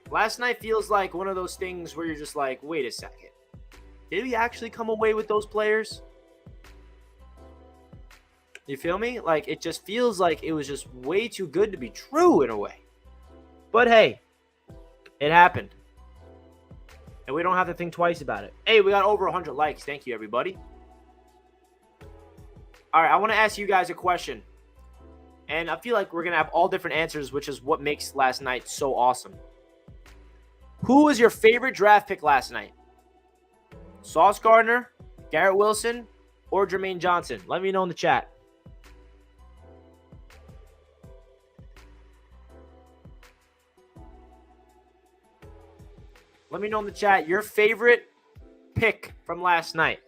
Speaker 1: Last night feels like one of those things where you're just like, wait a second. Did we actually come away with those players? You feel me? Like, it just feels like it was just way too good to be true in a way. But hey, it happened. And we don't have to think twice about it. Hey, we got over 100 likes. Thank you, everybody. All right, I want to ask you guys a question. And I feel like we're going to have all different answers, which is what makes last night so awesome. Who was your favorite draft pick last night? Sauce Gardner, Garrett Wilson, or Jermaine Johnson? Let me know in the chat. Let me know in the chat your favorite pick from last night.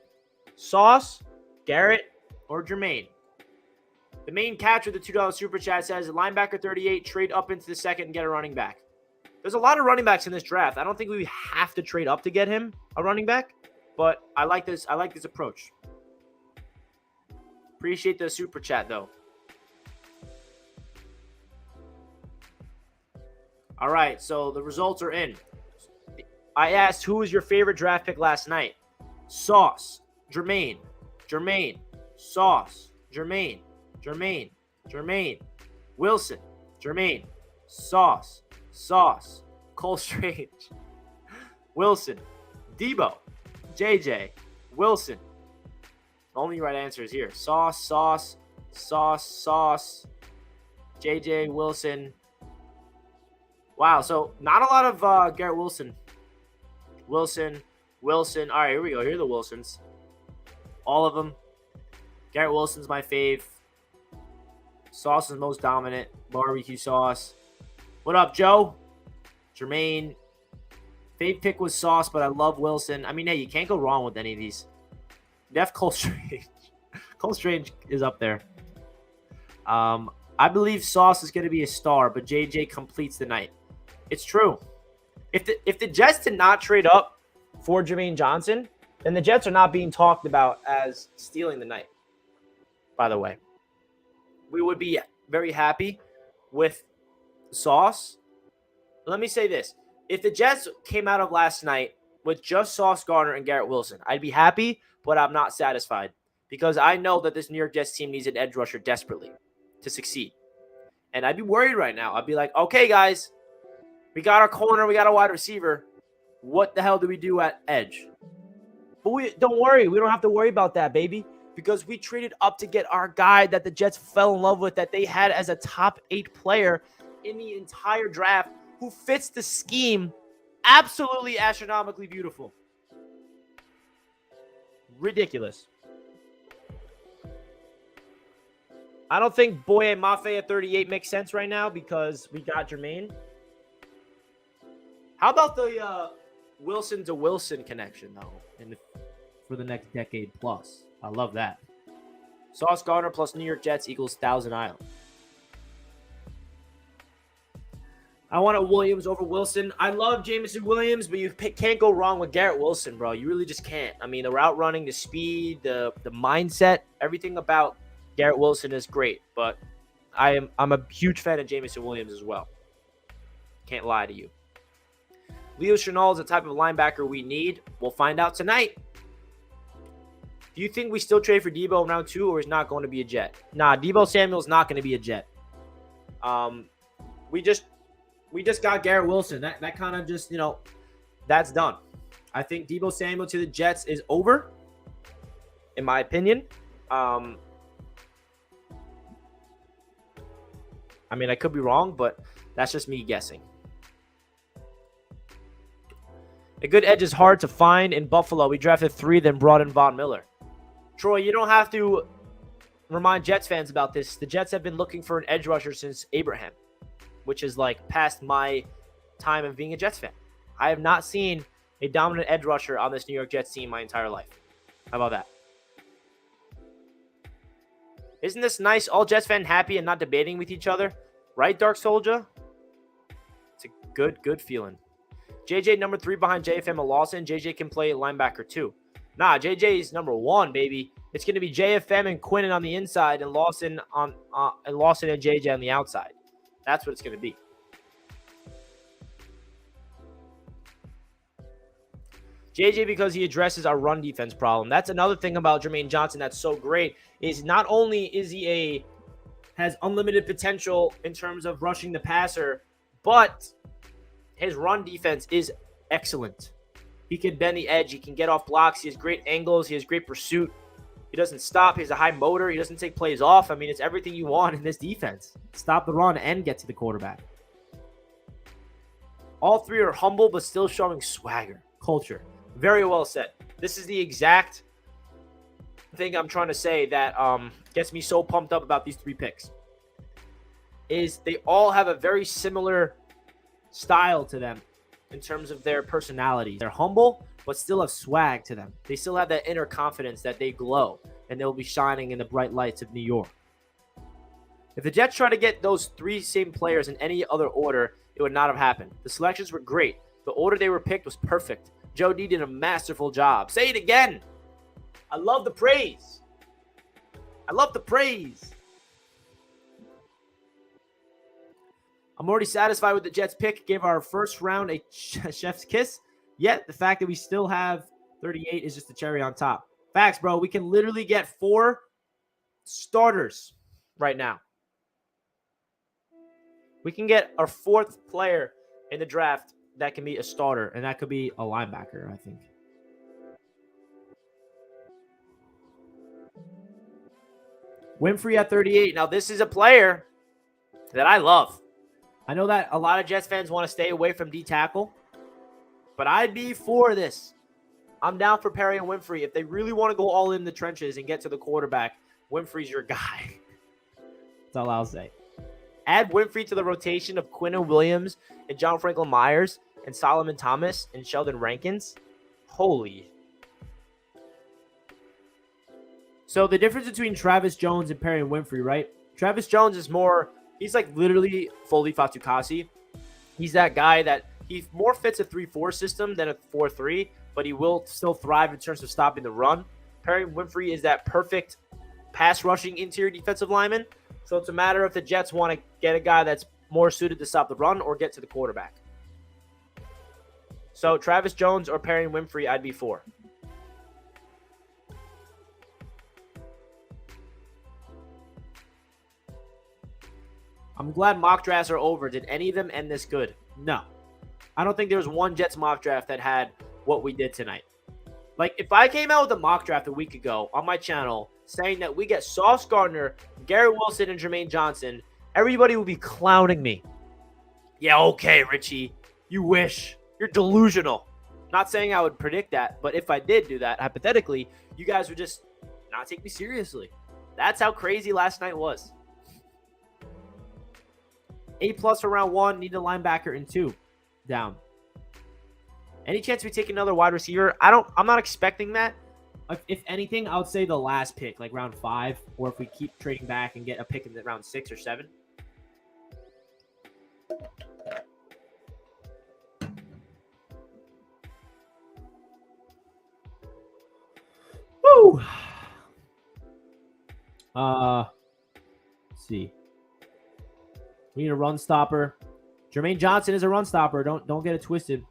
Speaker 1: Sauce, Garrett, or Jermaine? The main catch with the $2 super chat says linebacker 38, trade up into the second and get a running back. There's a lot of running backs in this draft. I don't think we have to trade up to get him a running back, but I like this. I like this approach. Appreciate the super chat, though. All right, so the results are in. I asked who was your favorite draft pick last night. Sauce, Jermaine, Sauce, Jermaine, Wilson, Jermaine, Sauce, Cole Strange, Wilson, Debo, JJ, Wilson. The only right answer is here. Sauce, JJ, Wilson. Wow, so not a lot of Garrett Wilson. Wilson. All right, here we go. Here are the Wilsons. All of them. Garrett Wilson's my fave. Sauce is most dominant. Barbecue sauce. What up, Joe? Jermaine. Fave pick was Sauce, but I love Wilson. I mean, hey, you can't go wrong with any of these. Def Cole Strange. Cole Strange is up there. I believe Sauce is going to be a star, but JJ completes the night. It's true. If the Jets did not trade up for Jermaine Johnson, then the Jets are not being talked about as stealing the night. By the way, we would be very happy with Sauce. Let me say this. If the Jets came out of last night with just Sauce Gardner and Garrett Wilson, I'd be happy, but I'm not satisfied because I know that this New York Jets team needs an edge rusher desperately to succeed. And I'd be worried right now. I'd be like, okay, guys, we got our corner, we got a wide receiver. What the hell do we do at edge? But don't worry. We don't have to worry about that, baby, because we traded up to get our guy that the Jets fell in love with, that they had as a top 8 player in the entire draft, who fits the scheme absolutely astronomically beautiful. Ridiculous. I don't think Boye Mafe at 38 makes sense right now because we got Jermaine. How about the Wilson to Wilson connection, though, for the next decade plus? I love that. Sauce Gardner plus New York Jets equals Thousand Island. I wanted Williams over Wilson. I love Jameson Williams, but you can't go wrong with Garrett Wilson, bro. You really just can't. I mean, the route running, the speed, the mindset, everything about Garrett Wilson is great. But I'm a huge fan of Jameson Williams as well. Can't lie to you. Leo Chenal is the type of linebacker we need. We'll find out tonight. Do you think we still trade for Deebo in round 2, or is not going to be a Jet? Nah, Deebo Samuel's not going to be a Jet. We just got Garrett Wilson. That kind of just, that's done. I think Deebo Samuel to the Jets is over, in my opinion. I mean, I could be wrong, but that's just me guessing. A good edge is hard to find in Buffalo. We drafted 3, then brought in Von Miller. Troy, you don't have to remind Jets fans about this. The Jets have been looking for an edge rusher since Abraham, which is like past my time of being a Jets fan. I have not seen a dominant edge rusher on this New York Jets team my entire life. How about that? Isn't this nice? All Jets fans happy and not debating with each other. Right, Dark Soldier? It's a good feeling. JJ number 3 behind JFM and Lawson. JJ can play linebacker too. Nah, JJ is number 1, baby. It's going to be JFM and Quinnen on the inside and Lawson and JJ on the outside. That's what it's going to be. JJ, because he addresses our run defense problem. That's another thing about Jermaine Johnson that's so great, is not only is he has unlimited potential in terms of rushing the passer, but his run defense is excellent. He can bend the edge. He can get off blocks. He has great angles. He has great pursuit. He doesn't stop. He has a high motor. He doesn't take plays off. I mean, it's everything you want in this defense. Stop the run and get to the quarterback. All 3 are humble, but still showing swagger, culture. Very well said. This is the exact thing I'm trying to say that gets me so pumped up about these 3 picks. Is they all have a very similar style to them in terms of their personality. They're humble, but still have swag to them. They still have that inner confidence that they glow, and they'll be shining in the bright lights of New York. If the Jets try to get those 3 same players in any other order, it would not have happened. The selections were great. The order they were picked was perfect. Joe D did a masterful job. Say it again. I love the praise. I love the praise. I'm already satisfied with the Jets pick. Gave our first round a chef's kiss. Yet the fact that we still have 38 is just a cherry on top. Facts, bro. We can literally get 4 starters right now. We can get our 4th player in the draft that can be a starter, and that could be a linebacker, I think. Winfrey at 38. Now, this is a player that I love. I know that a lot of Jets fans want to stay away from D-tackle, but I'd be for this. I'm down for Perry and Winfrey. If they really want to go all in the trenches and get to the quarterback, Winfrey's your guy. That's all I'll say. Add Winfrey to the rotation of Quinnen Williams and John Franklin Myers and Solomon Thomas and Sheldon Rankins. Holy. So the difference between Travis Jones and Perry and Winfrey, right? Travis Jones is more, he's like literally fully Fatukasi. He's that guy that He more fits a 3-4 system than a 4-3, but he will still thrive in terms of stopping the run. Perry Winfrey is that perfect pass rushing interior defensive lineman. So it's a matter if the Jets want to get a guy that's more suited to stop the run or get to the quarterback. So Travis Jones or Perry Winfrey, I'd be for. I'm glad mock drafts are over. Did any of them end this good? No. I don't think there was one Jets mock draft that had what we did tonight. Like, if I came out with a mock draft a week ago on my channel saying that we get Sauce Gardner, Garrett Wilson, and Jermaine Johnson, everybody would be clowning me. Yeah, okay, Richie. You wish. You're delusional. Not saying I would predict that, but if I did do that, hypothetically, you guys would just not take me seriously. That's how crazy last night was. A+ for round 1, need a linebacker in 2. Down. Any chance we take another wide receiver? I'm not expecting that. If anything, I would say the last pick, like round 5, or if we keep trading back and get a pick in the round 6 or 7. Woo! Let's see. We need a run stopper. Jermaine Johnson is a run stopper. Don't get it twisted.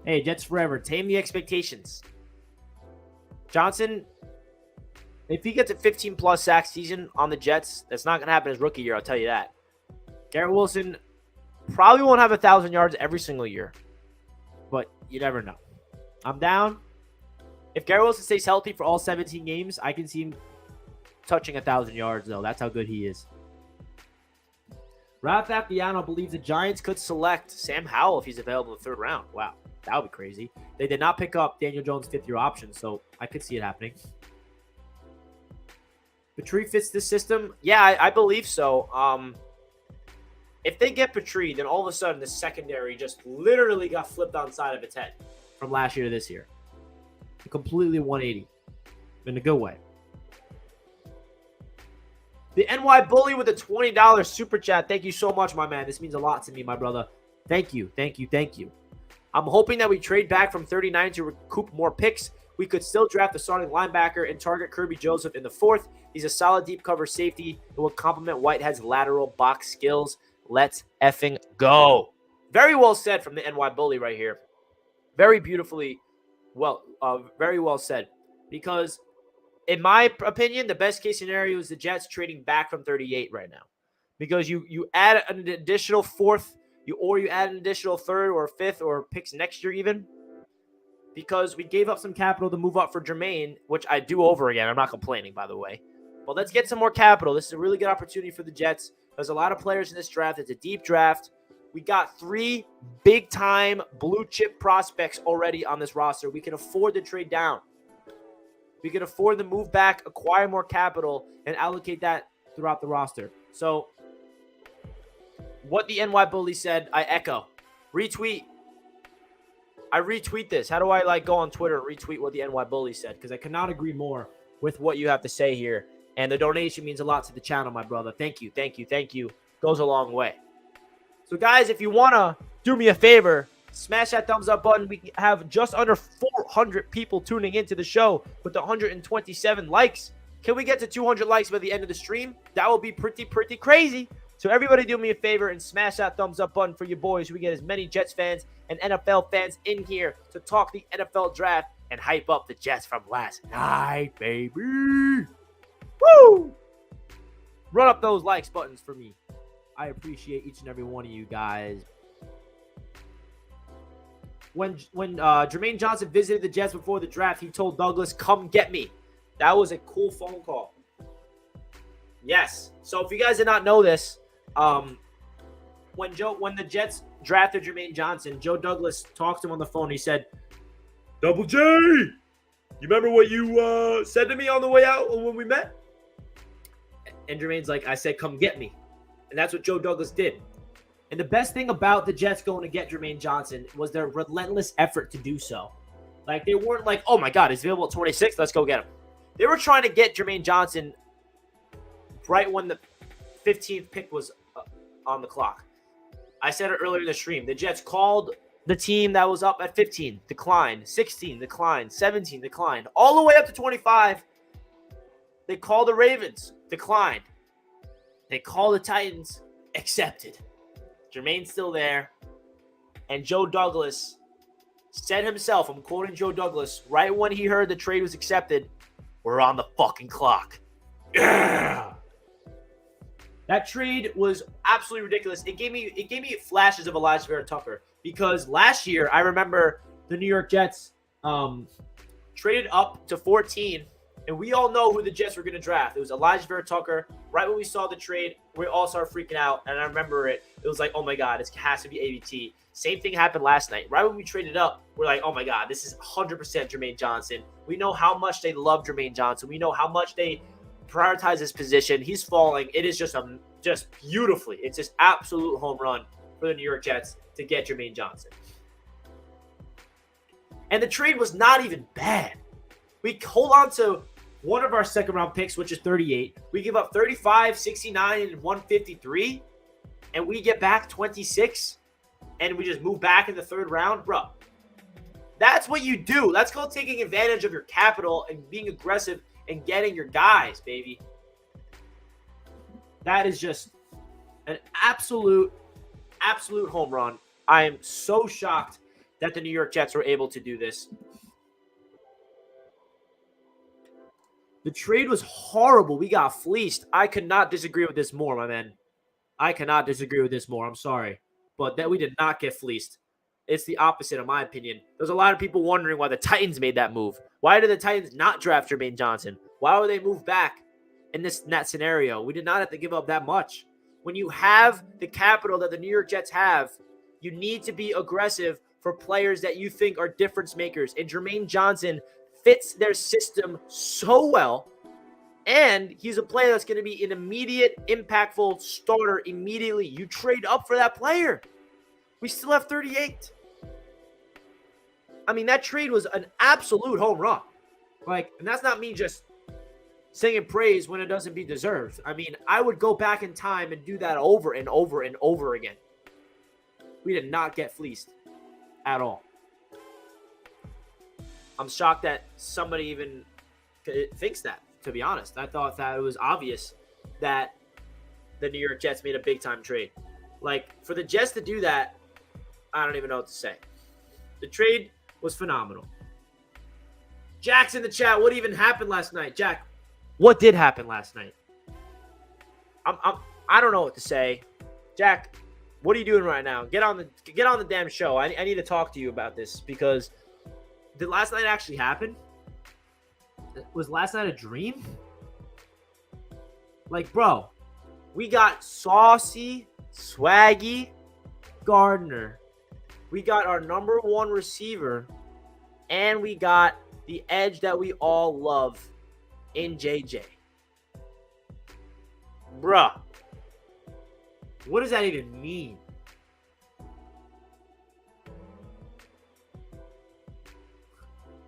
Speaker 1: Hey, Jets forever. Tame the expectations. Johnson, if he gets a 15-plus sack season on the Jets, that's not going to happen his rookie year, I'll tell you that. Garrett Wilson probably won't have 1,000 yards every single year, but you never know. I'm down. If Garrett Wilson stays healthy for all 17 games, I can see him touching 1,000 yards, though. That's how good he is. Ralph Appiano believes the Giants could select Sam Howell if he's available in the 3rd round. Wow, that would be crazy. They did not pick up Daniel Jones' 5th-year option, so I could see it happening. Petrie fits this system? Yeah, I believe so. If they get Petrie, then all of a sudden the secondary just literally got flipped on side of its head from last year to this year. Completely 180 in a good way. The NY Bully with a $20 super chat. Thank you so much, my man. This means a lot to me, my brother. Thank you. Thank you. Thank you. I'm hoping that we trade back from 39 to recoup more picks. We could still draft a starting linebacker and target Kirby Joseph in the 4th. He's a solid deep cover safety and will complement Whitehead's lateral box skills. Let's effing go. Very well said from the NY Bully right here. Very beautifully very well said. Because in my opinion, the best case scenario is the Jets trading back from 38 right now. Because you add an additional 4th, you add an additional 3rd or 5th or picks next year even. Because we gave up some capital to move up for Jermaine, which I do over again. I'm not complaining, by the way. But let's get some more capital. This is a really good opportunity for the Jets. There's a lot of players in this draft. It's a deep draft. We got 3 big-time blue-chip prospects already on this roster. We can afford to trade down. We can afford to move back, acquire more capital, and allocate that throughout the roster. So, what the NY Bully said, I echo. Retweet. I retweet this. How do I go on Twitter and retweet what the NY Bully said? Because I cannot agree more with what you have to say here. And the donation means a lot to the channel, my brother. Thank you, thank you, thank you. Goes a long way. So, guys, if you want to do me a favor, smash that thumbs up button. We have just under 400 people tuning into the show with 127 likes. Can we get to 200 likes by the end of the stream? That will be pretty crazy. So everybody do me a favor and smash that thumbs up button for you boys so we get as many Jets fans and NFL fans in here to talk the NFL draft and hype up the Jets from last night, baby. Woo! Run up those likes buttons for me. I appreciate each and every one of you guys. When Jermaine Johnson visited the Jets before the draft, he told Douglas, "Come get me." That was a cool phone call. Yes. So if you guys did not know this, when the Jets drafted Jermaine Johnson, Joe Douglas talked to him on the phone. He said, "Double J, you remember what you said to me on the way out when we met?" And Jermaine's like, "I said, come get me." And that's what Joe Douglas did. And the best thing about the Jets going to get Jermaine Johnson was their relentless effort to do so. Like, they weren't like, "Oh my God, he's available at 26. Let's go get him." They were trying to get Jermaine Johnson right when the 15th pick was on the clock. I said it earlier in the stream. The Jets called the team that was up at 15, declined. 16, declined. 17, declined. All the way up to 25. They called the Ravens, declined. They called the Titans, accepted. Jermaine's still there. And Joe Douglas said himself, I'm quoting Joe Douglas, right when he heard the trade was accepted, we're on the fucking clock. Yeah. That trade was absolutely ridiculous. It gave me flashes of Elijah Vera Tucker because last year I remember the New York Jets traded up to 14, and we all know who the Jets were going to draft. It was Elijah Vera Tucker. Right when we saw the trade, we all started freaking out, and I remember it. It was like, oh my God, it has to be AVT. Same thing happened last night. Right when we traded up, we're like, oh my God, this is 100% Jermaine Johnson. We know how much they love Jermaine Johnson. We know how much they prioritize his position. He's falling. It is just beautifully. It's just absolute home run for the New York Jets to get Jermaine Johnson. And the trade was not even bad. We hold on to one of our second-round picks, which is 38. We give up 35, 69, and 153, and we get back 26, and we just move back in the third round. Bro, that's what you do. That's called taking advantage of your capital and being aggressive and getting your guys, baby. That is just an absolute home run. I am so shocked that the New York Jets were able to do this. The trade was horrible. We got fleeced. I could not disagree with this more, my man. I cannot disagree with this more. I'm sorry. But that we did not get fleeced. It's the opposite, in my opinion. There's a lot of people wondering why the Titans made that move. Why did the Titans not draft Jermaine Johnson? Why would they move back in that scenario? We did not have to give up that much. When you have the capital that the New York Jets have, you need to be aggressive for players that you think are difference makers. And Jermaine Johnson fits their system so well. And he's a player that's going to be an immediate, impactful starter immediately. You trade up for that player. We still have 38. I mean, that trade was an absolute home run. And that's not me just singing praise when it doesn't be deserved. I mean, I would go back in time and do that over and over and over again. We did not get fleeced at all. I'm shocked that somebody even thinks that, to be honest. I thought that it was obvious that the New York Jets made a big-time trade. For the Jets to do that, I don't even know what to say. The trade was phenomenal. Jack's in the chat. What even happened last night? Jack, what did happen last night? I don't know what to say. Jack, what are you doing right now? Get on the damn show. I need to talk to you about this because did last night actually happen? Was last night a dream? Bro, we got Saucy, Swaggy, Gardner. We got our number one receiver, and we got the edge that we all love in JJ. Bruh, what does that even mean?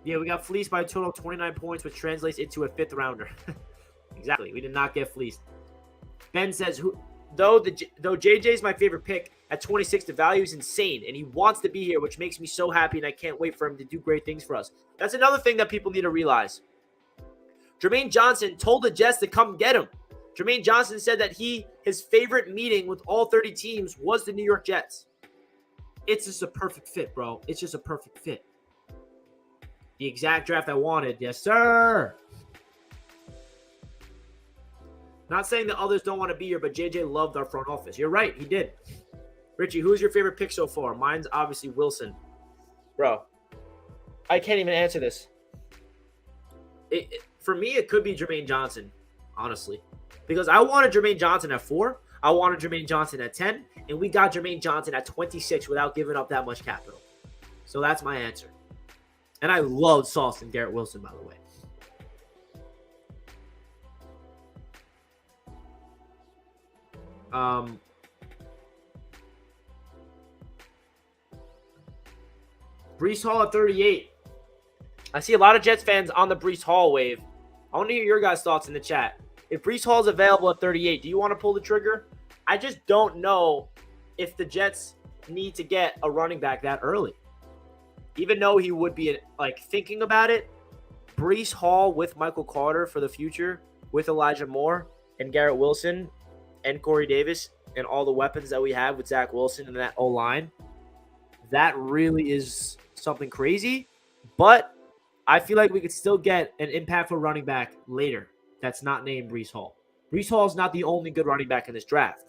Speaker 1: Yeah, we got fleeced by a total of 29 points, which translates into a fifth rounder. Exactly. We did not get fleeced. Ben says, though JJ's my favorite pick at 26, the value is insane, and he wants to be here, which makes me so happy, and I can't wait for him to do great things for us. That's another thing that people need to realize. Jermaine Johnson told the Jets to come get him. Jermaine Johnson said that his favorite meeting with all 30 teams was the New York Jets. It's just a perfect fit, bro. It's just a perfect fit. The exact draft I wanted. Yes, sir. Not saying that others don't want to be here, but JJ loved our front office. You're right. He did. Richie, who's your favorite pick so far? Mine's obviously Wilson. Bro, I can't even answer this. For me, it could be Jermaine Johnson, honestly. Because I wanted Jermaine Johnson at 4. I wanted Jermaine Johnson at 10. And we got Jermaine Johnson at 26 without giving up that much capital. So that's my answer. And I love Sauce and Garrett Wilson, by the way. Breece Hall at 38. I see a lot of Jets fans on the Breece Hall wave. I want to hear your guys' thoughts in the chat. If Breece Hall is available at 38, do you want to pull the trigger? I just don't know if the Jets need to get a running back that early. Even though he would be like thinking about it, Breece Hall with Michael Carter for the future, with Elijah Moore and Garrett Wilson and Corey Davis and all the weapons that we have with Zach Wilson and that O-line, that really is something crazy. But I feel like we could still get an impactful running back later that's not named Breece Hall. Breece Hall is not the only good running back in this draft.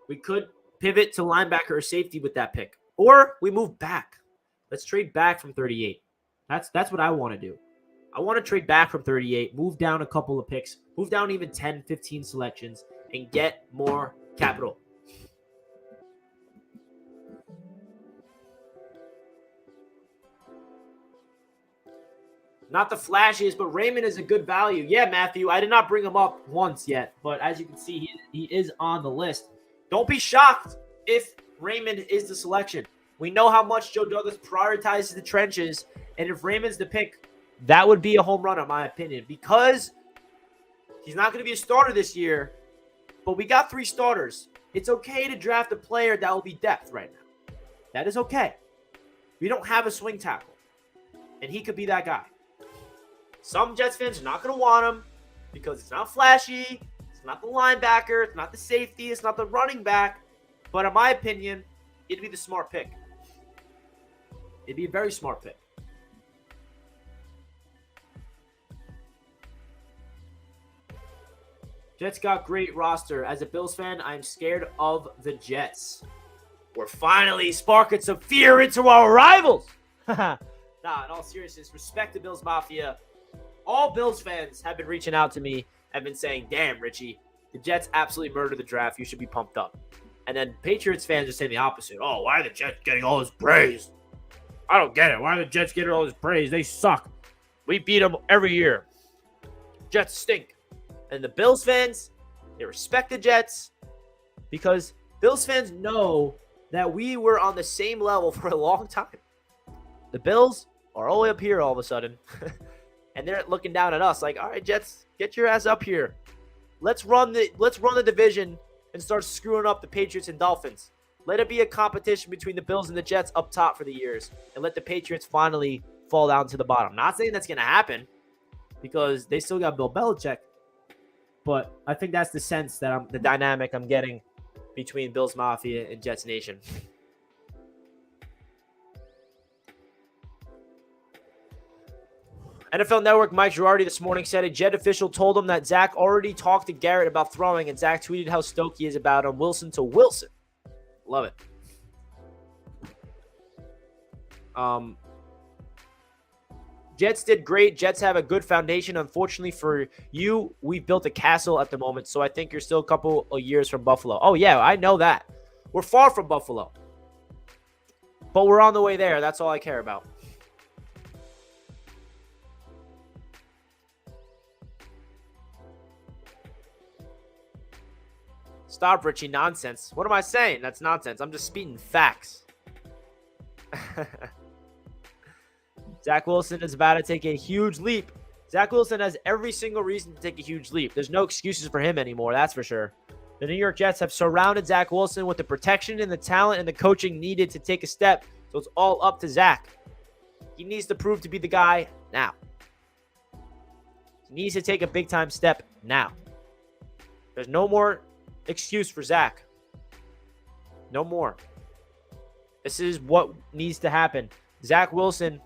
Speaker 1: We could pivot to linebacker or safety with that pick. Or we move back. Let's trade back from 38. That's what I want to do. I want to trade back from 38, move down a couple of picks, move down even 10, 15 selections, and get more capital. Not the flashiest, but Raymond is a good value. Yeah, Matthew, I did not bring him up once yet, but as you can see, he is on the list. Don't be shocked if Raymond is the selection. We know how much Joe Douglas prioritizes the trenches, and if Raymond's the pick, that would be a home run in my opinion, because he's not going to be a starter this year, but we got 3 starters. It's okay to draft a player that will be depth right now. That is okay. We don't have a swing tackle, and he could be that guy. Some Jets fans are not going to want him because it's not flashy, it's not the linebacker, it's not the safety, it's not the running back, but in my opinion, it'd be the smart pick. It'd be a very smart pick. Jets got great roster. As a Bills fan, I'm scared of the Jets. We're finally sparking some fear into our rivals. Nah, in all seriousness, respect the Bills Mafia. All Bills fans have been reaching out to me, have been saying, damn, Richie, the Jets absolutely murdered the draft. You should be pumped up. And then Patriots fans are saying the opposite. Oh, why are the Jets getting all this praise? I don't get it. Why are the Jets getting all this praise? They suck. We beat them every year. Jets stink. And the Bills fans, they respect the Jets because Bills fans know that we were on the same level for a long time. The Bills are all the way up here all of a sudden. And they're looking down at us like, all right, Jets, get your ass up here. Let's run the division and start screwing up the Patriots and Dolphins. Let it be a competition between the Bills and the Jets up top for the years. And let the Patriots finally fall down to the bottom. Not saying that's going to happen because they still got Bill Belichick. But I think that's the sense that the dynamic I'm getting between Bills Mafia and Jets Nation. NFL Network Mike Girardi this morning said a Jet official told him that Zach already talked to Garrett about throwing, and Zach tweeted how stoked he is about him. Wilson to Wilson. Love it. Jets did great. Jets have a good foundation. Unfortunately for you, we've built a castle at the moment, so I think you're still a couple of years from Buffalo. Oh, yeah, I know that. We're far from Buffalo. But we're on the way there. That's all I care about. Stop, Richie. Nonsense. What am I saying? That's nonsense. I'm just speaking facts. Zach Wilson is about to take a huge leap. Zach Wilson has every single reason to take a huge leap. There's no excuses for him anymore, that's for sure. The New York Jets have surrounded Zach Wilson with the protection and the talent and the coaching needed to take a step, so it's all up to Zach. He needs to prove to be the guy now. He needs to take a big-time step now. There's no more excuse for Zach. No more. This is what needs to happen. Zach Wilson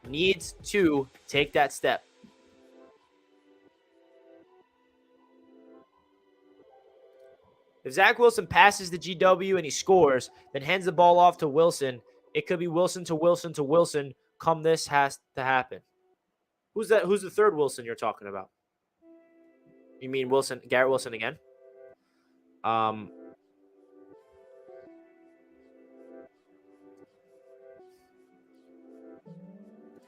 Speaker 1: needs to take that step. If Zach Wilson passes the GW and he scores, then hands the ball off to Wilson, it could be Wilson to Wilson to Wilson. Come this has to happen. Who's that? Who's the third Wilson you're talking about? You mean Wilson, Garrett Wilson again?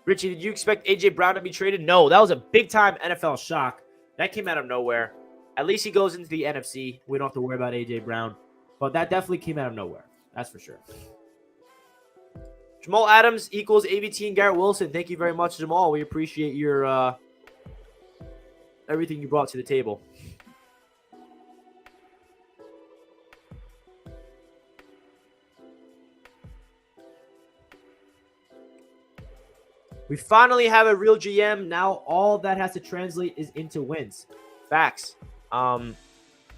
Speaker 1: Richie, did you expect A.J. Brown to be traded? No, that was a big-time NFL shock. That came out of nowhere. At least he goes into the NFC. We don't have to worry about A.J. Brown. But that definitely came out of nowhere. That's for sure. Jamal Adams equals AVT and Garrett Wilson. Thank you very much, Jamal. We appreciate your everything you brought to the table. We finally have a real GM. Now all that has to translate is into wins. Facts.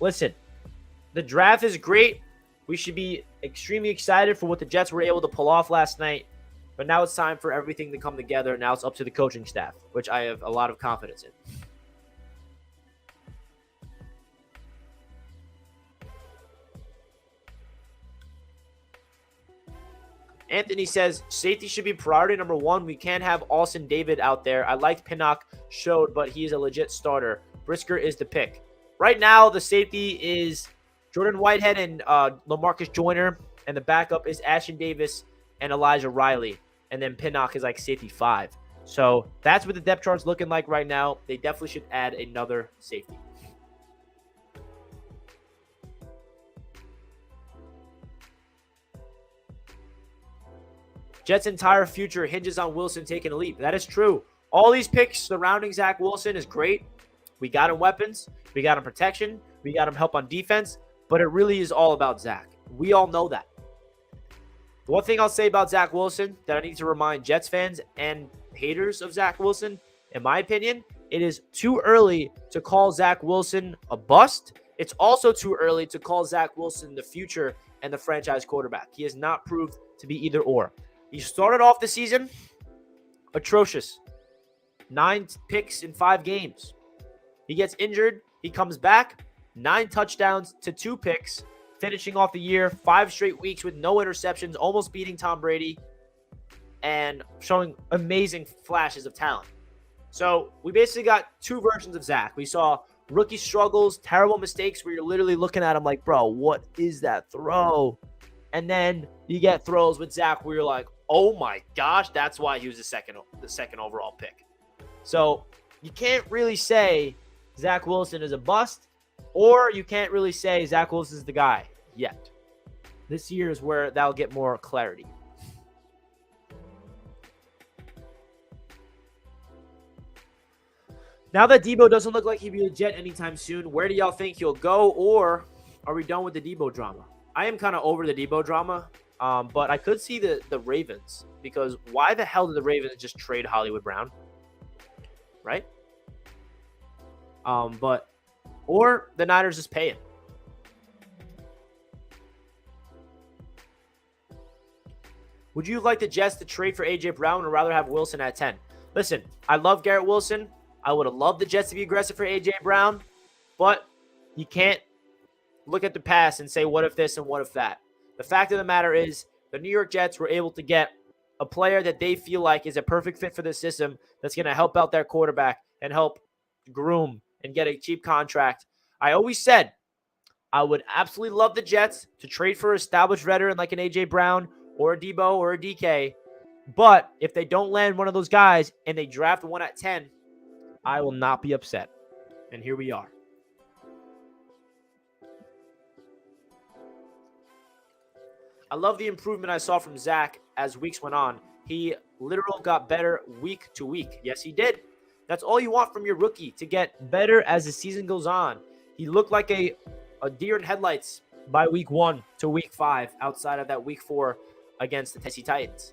Speaker 1: Listen, the draft is great. We should be extremely excited for what the Jets were able to pull off last night. But now it's time for everything to come together. Now it's up to the coaching staff, which I have a lot of confidence in. Anthony says, safety should be priority number one. We can't have Alston David out there. I liked Pinnock showed, but he's a legit starter. Brisker is the pick. Right now, the safety is Jordan Whitehead and LaMarcus Joyner, and the backup is Ashton Davis and Elijah Riley. And then Pinnock is like safety 5. So that's what the depth chart's looking like right now. They definitely should add another safety. Jets' entire future hinges on Wilson taking a leap. That is true. All these picks surrounding Zach Wilson is great. We got him weapons. We got him protection. We got him help on defense. But it really is all about Zach. We all know that. The one thing I'll say about Zach Wilson that I need to remind Jets fans and haters of Zach Wilson, in my opinion, it is too early to call Zach Wilson a bust. It's also too early to call Zach Wilson the future and the franchise quarterback. He has not proved to be either or. He started off the season atrocious. 9 picks in 5 games. He gets injured. He comes back. 9 touchdowns to 2 picks. Finishing off the year, 5 straight weeks with no interceptions, almost beating Tom Brady, and showing amazing flashes of talent. So we basically got 2 versions of Zach. We saw rookie struggles, terrible mistakes where you're literally looking at him like, bro, what is that throw? And then you get throws with Zach where you're like, oh my gosh, that's why he was the second overall pick. So you can't really say Zach Wilson is a bust, or you can't really say Zach Wilson is the guy yet. This year is where that'll get more clarity. Now that Debo doesn't look like he'll be a Jet anytime soon, where do y'all think he'll go, or are we done with the Debo drama? I am kind of over the Debo drama, but I could see the Ravens, because why the hell did the Ravens just trade Hollywood Brown? Right? Or the Niners just pay him. Would you like the Jets to trade for A.J. Brown or rather have Wilson at 10? Listen, I love Garrett Wilson. I would have loved the Jets to be aggressive for A.J. Brown, but you can't look at the past and say, what if this and what if that? The fact of the matter is the New York Jets were able to get a player that they feel like is a perfect fit for the system that's going to help out their quarterback and help groom and get a cheap contract. I always said I would absolutely love the Jets to trade for an established veteran like an A.J. Brown or a Debo or a DK. But if they don't land one of those guys and they draft one at 10, I will not be upset. And here we are. I love the improvement I saw from Zach as weeks went on. He literally got better week to week. Yes, he did. That's all you want from your rookie, to get better as the season goes on. He looked like a deer in headlights by week 1 to week 5 outside of that week 4 against the Tennessee Titans.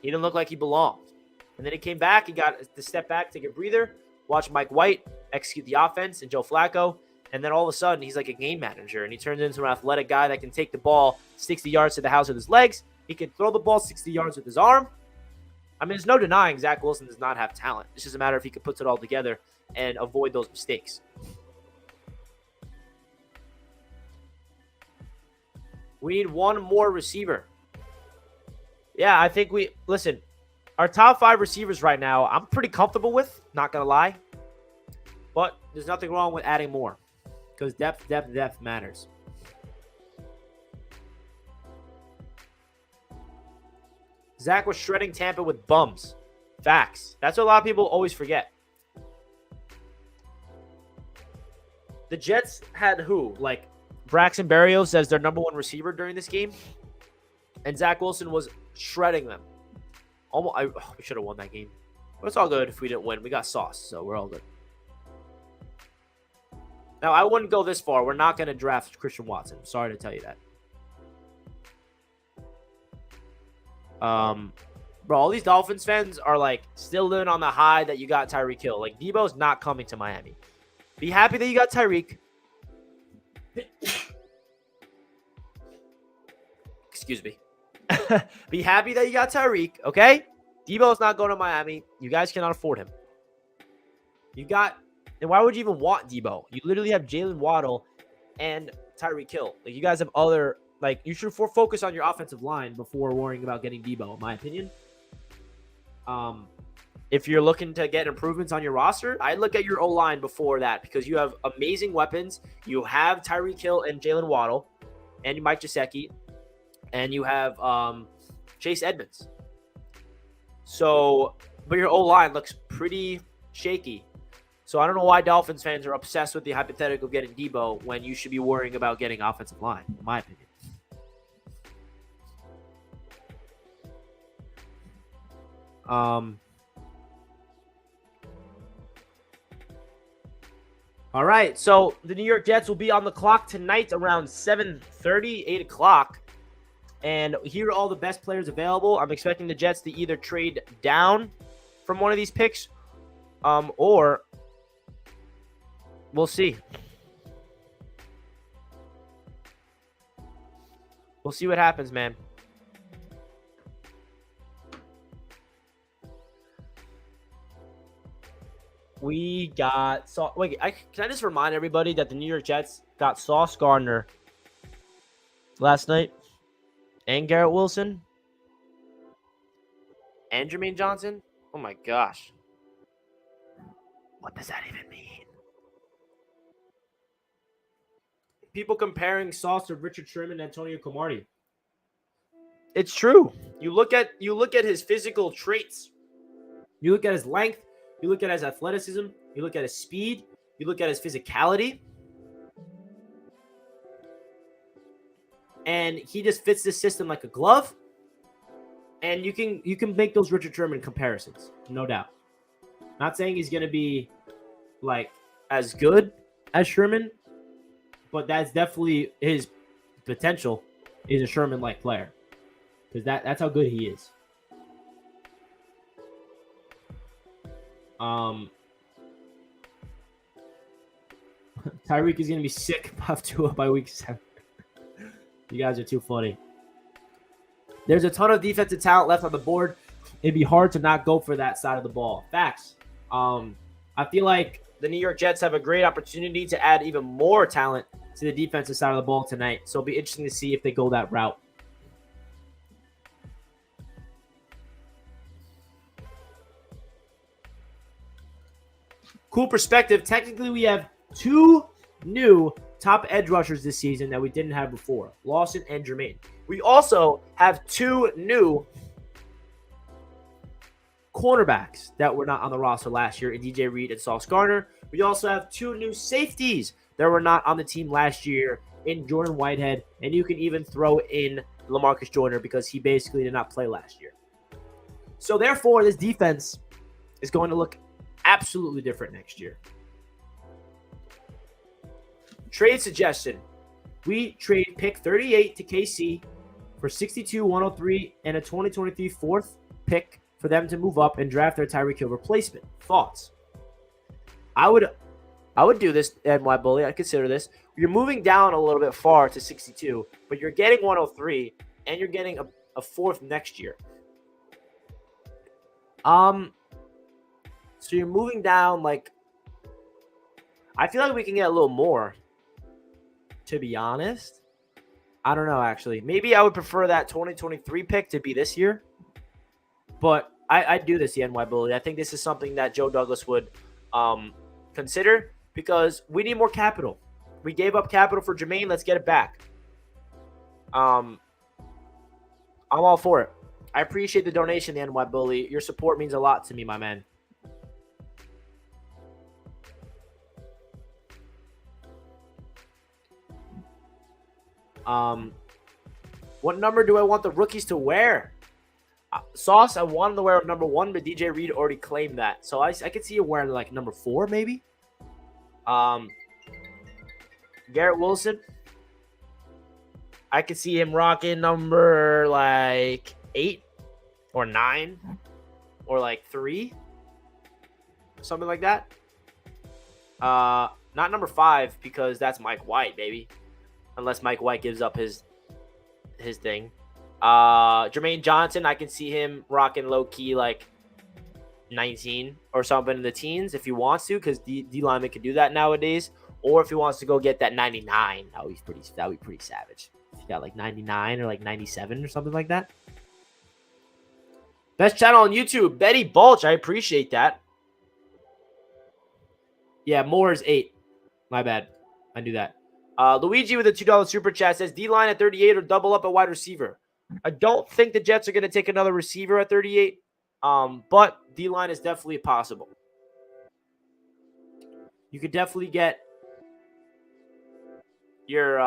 Speaker 1: He didn't look like he belonged. And then he came back. He got the step back, take a breather, watch Mike White execute the offense and Joe Flacco. And then all of a sudden, he's like a game manager, and he turns into an athletic guy that can take the ball 60 yards to the house with his legs. He can throw the ball 60 yards with his arm. I mean, there's no denying Zach Wilson does not have talent. It's just a matter if he can put it all together and avoid those mistakes. We need one more receiver. Yeah, I think listen, our top 5 receivers right now, I'm pretty comfortable with, not going to lie. But there's nothing wrong with adding more, because depth matters. Zach was shredding Tampa with bums. Facts. That's what a lot of people always forget. The Jets had who? Like Braxton Berrios as their number 1 receiver during this game. And Zach Wilson was shredding them. We should have won that game. But it's all good if we didn't win. We got sauce, so we're all good. Now, I wouldn't go this far. We're not going to draft Christian Watson. Sorry to tell you that. Bro, all these Dolphins fans are like still living on the high that you got Tyreek Hill. Like Debo's not coming to Miami. Be happy that you got Tyreek. Excuse me. Be happy that you got Tyreek, okay? Debo's not going to Miami. You guys cannot afford him. And why would you even want Debo? You literally have Jalen Waddle and Tyreek Hill. Like, you guys have other, like, you should focus on your offensive line before worrying about getting Debo, in my opinion. If you're looking to get improvements on your roster, I'd look at your O-line before that because you have amazing weapons. You have Tyreek Hill and Jalen Waddle and Mike Gesicki, and you have Chase Edmonds. So, but your O-line looks pretty shaky. So I don't know why Dolphins fans are obsessed with the hypothetical of getting Debo when you should be worrying about getting offensive line, in my opinion. All right, so the New York Jets will be on the clock tonight around 7:30, 8 o'clock. And here are all the best players available. I'm expecting the Jets to either trade down from one of these picks or we'll see. We'll see what happens, man. We got can I just remind everybody that the New York Jets got Sauce Gardner last night and Garrett Wilson and Jermaine Johnson? Oh my gosh. What does that even mean? People comparing Sauce to Richard Sherman and Antonio Cromartie. It's true. You look at his physical traits. You look at his length. You look at his athleticism. You look at his speed. You look at his physicality. And he just fits this system like a glove. And you can make those Richard Sherman comparisons, no doubt. Not saying he's going to be like as good as Sherman, but that's definitely his potential is a Sherman-like player. Because that's how good he is. Tyreek is going to be sick of Tua by week 7. You guys are too funny. There's a ton of defensive talent left on the board. It'd be hard to not go for that side of the ball. Facts. I feel like the New York Jets have a great opportunity to add even more talent to the defensive side of the ball tonight. So it'll be interesting to see if they go that route. Cool perspective. Technically, we have 2 new top edge rushers this season that we didn't have before, Lawson and Jermaine. We also have 2 new cornerbacks that were not on the roster last year in DJ Reed and Sauce Gardner. We also have 2 new safeties that were not on the team last year in Jordan Whitehead, and you can even throw in LaMarcus Joyner because he basically did not play last year. So therefore, this defense is going to look absolutely different next year. Trade suggestion. We trade pick 38 to KC for 62, 103, and a 2023 fourth pick for them to move up and draft their Tyreek Hill replacement. Thoughts? I would do this, NY Bully. I'd consider this. You're moving down a little bit far to 62, but you're getting 103, and you're getting a fourth next year. So you're moving down, like, I feel like we can get a little more, to be honest. I don't know, actually. Maybe I would prefer that 2023 pick to be this year. But I'd do this, the NY Bully. I think this is something that Joe Douglas would consider because we need more capital. We gave up capital for Jermaine. Let's get it back. I'm all for it. I appreciate the donation, the NY Bully. Your support means a lot to me, my man. What number do I want the rookies to wear? Sauce, I want him to wear number 1, but DJ Reed already claimed that. So I could see you wearing like number 4, maybe. Garrett Wilson, I could see him rocking number like 8 or 9 or like 3, something like that. Not number 5 because that's Mike White, baby. Unless Mike White gives up his thing. Jermaine Johnson, I can see him rocking low key like 19 or something in the teens if he wants to, because D lineman can do that nowadays. Or if he wants to go get that 99, that would be pretty savage. If you got like 99 or like 97 or something like that. Best channel on YouTube, Betty Balch. I appreciate that. Yeah, Moore's 8. My bad. I knew that. Luigi with a $2 super chat says D-line at 38 or double up at wide receiver. I don't think the Jets are going to take another receiver at 38, but D-line is definitely possible. You could definitely get your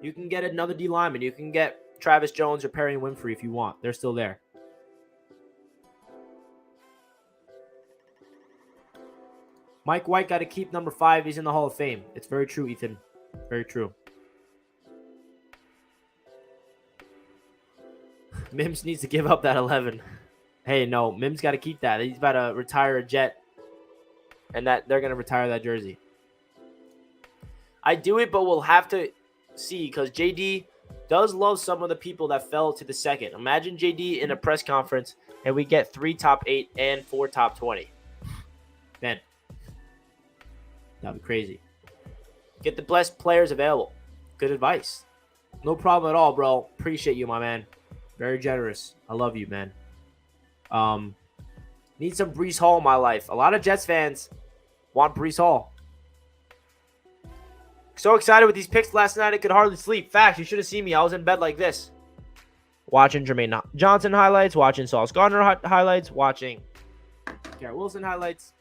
Speaker 1: you can get another D lineman. You can get Travis Jones or Perry Winfrey if you want. They're still there. Mike White got to keep number 5. He's in the Hall of Fame. It's very true, Ethan. Very true. Mims needs to give up that 11. Hey, no, Mims got to keep that. He's about to retire a Jet, and that they're going to retire that jersey. I do it, but we'll have to see because JD does love some of the people that fell to the second. Imagine JD in a press conference and we get 3 top 8 and 4 top 20. Man, that'd be crazy. Get the best players available. Good advice. No problem at all, bro. Appreciate you, my man. Very generous. I love you, man. Need some Breece Hall in my life. A lot of Jets fans want Breece Hall. So excited with these picks last night, I could hardly sleep. Facts, you should have seen me. I was in bed like this. Watching Jermaine Johnson highlights, watching Sauce Gardner highlights, watching Garrett Wilson highlights.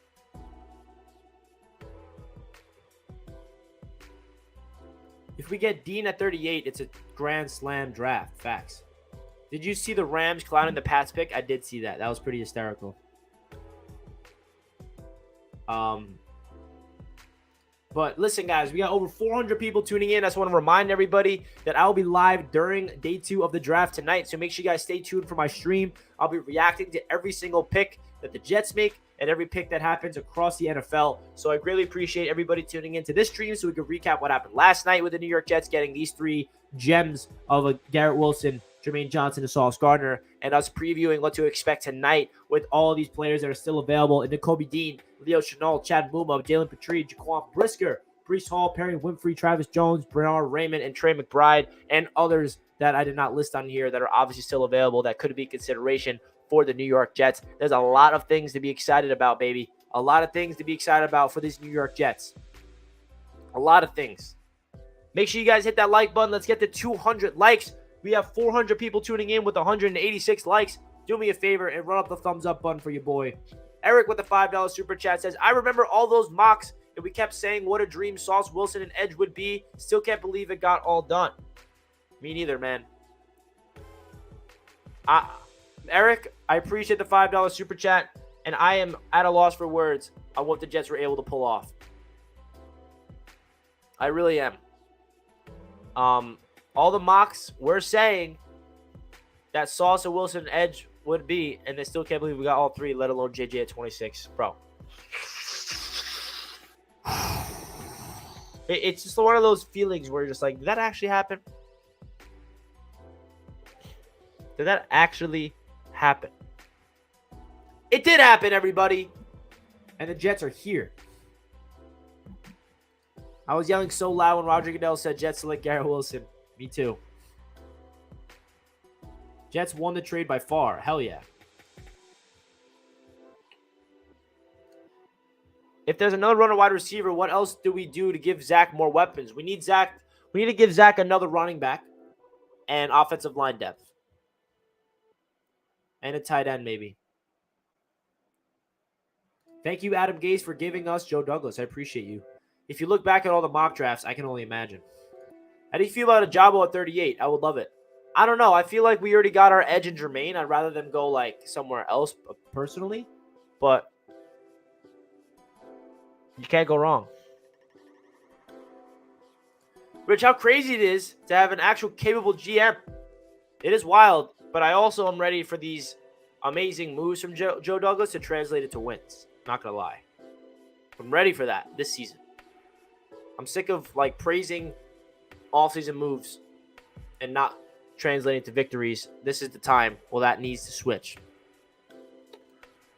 Speaker 1: If we get Dean at 38, it's a grand slam draft. Facts. Did you see the Rams clowning the Pats pick? I did see that. That was pretty hysterical. But listen, guys, we got over 400 people tuning in. I just want to remind everybody that I'll be live during day 2 of the draft tonight. So make sure you guys stay tuned for my stream. I'll be reacting to every single pick that the Jets make and every pick that happens across the NFL. So I greatly appreciate everybody tuning into this stream so we can recap what happened last night with the New York Jets getting these 3 gems of a Garrett Wilson, Jermaine Johnson, and Sauce Gardner, and us previewing what to expect tonight with all of these players that are still available in Nakobe Dean, Leo Chenal, Chad Muma, Jalen Petrie, Jaquan Brisker, Breece Hall, Perry Winfrey, Travis Jones, Bernard Raymond, and Trey McBride, and others that I did not list on here that are obviously still available that could be consideration for the New York Jets. There's a lot of things to be excited about, baby. A lot of things to be excited about for these New York Jets. A lot of things. Make sure you guys hit that like button. Let's get to 200 likes. We have 400 people tuning in with 186 likes. Do me a favor and run up the thumbs up button for your boy. Eric with the $5 super chat says, I remember all those mocks and we kept saying what a dream Sauce Wilson and Edge would be. Still can't believe it got all done. Me neither, man. Eric, I appreciate the $5 super chat, and I am at a loss for words on what the Jets were able to pull off. I really am. All the mocks were saying that Sauce and Wilson and Edge would be, and they still can't believe we got all 3, let alone JJ at 26. Bro. It's just one of those feelings where you're just like, did that actually happen? Did that actually happen? It did happen, everybody. And the Jets are here. I was yelling so loud when Roger Goodell said Jets select Garrett Wilson. Me too. Jets won the trade by far. Hell yeah. If there's another runner wide receiver, what else do we do to give Zach more weapons? We need to give Zach another running back and offensive line depth. And a tight end, maybe. Thank you, Adam Gase, for giving us Joe Douglas. I appreciate you. If you look back at all the mock drafts, I can only imagine. How do you feel about a Ajabo at 38? I would love it. I don't know. I feel like we already got our edge in Jermaine. I'd rather them go like somewhere else personally. But you can't go wrong. Rich, how crazy it is to have an actual capable GM. It is wild But I also am ready for these amazing moves from Joe Douglas to translate it to wins. Not going to lie. I'm ready for that this season. I'm sick of like praising offseason moves and not translating to victories. This is the time. Well, that needs to switch.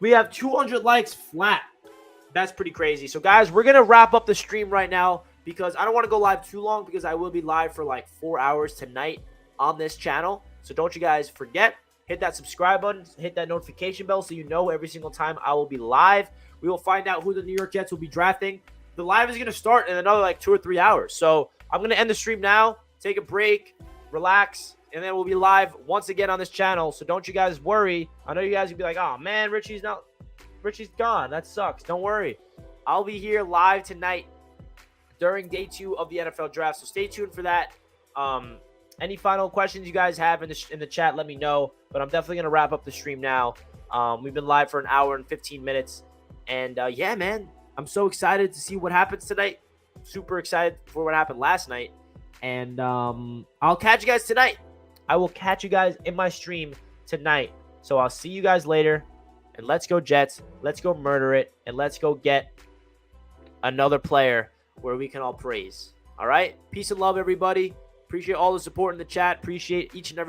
Speaker 1: We have 200 likes flat. That's pretty crazy. So, guys, we're going to wrap up the stream right now because I don't want to go live too long because I will be live for like 4 hours tonight on this channel. So don't you guys forget, hit that subscribe button, hit that notification bell so you know every single time I will be live. We will find out who the New York Jets will be drafting. The live is going to start in another like 2 or 3 hours. So I'm going to end the stream now, take a break, relax, and then we'll be live once again on this channel. So don't you guys worry. I know you guys will be like, oh, man, Richie's gone. That sucks. Don't worry. I'll be here live tonight during day 2 of the NFL draft. So stay tuned for that. Any final questions you guys have in the chat, let me know. But I'm definitely going to wrap up the stream now. We've been live for an hour and 15 minutes. And, yeah, man, I'm so excited to see what happens tonight. Super excited for what happened last night. And I'll catch you guys tonight. I will catch you guys in my stream tonight. So I'll see you guys later. And let's go Jets. Let's go murder it. And let's go get another player where we can all praise. All right? Peace and love, everybody. Appreciate all the support in the chat. Appreciate each and every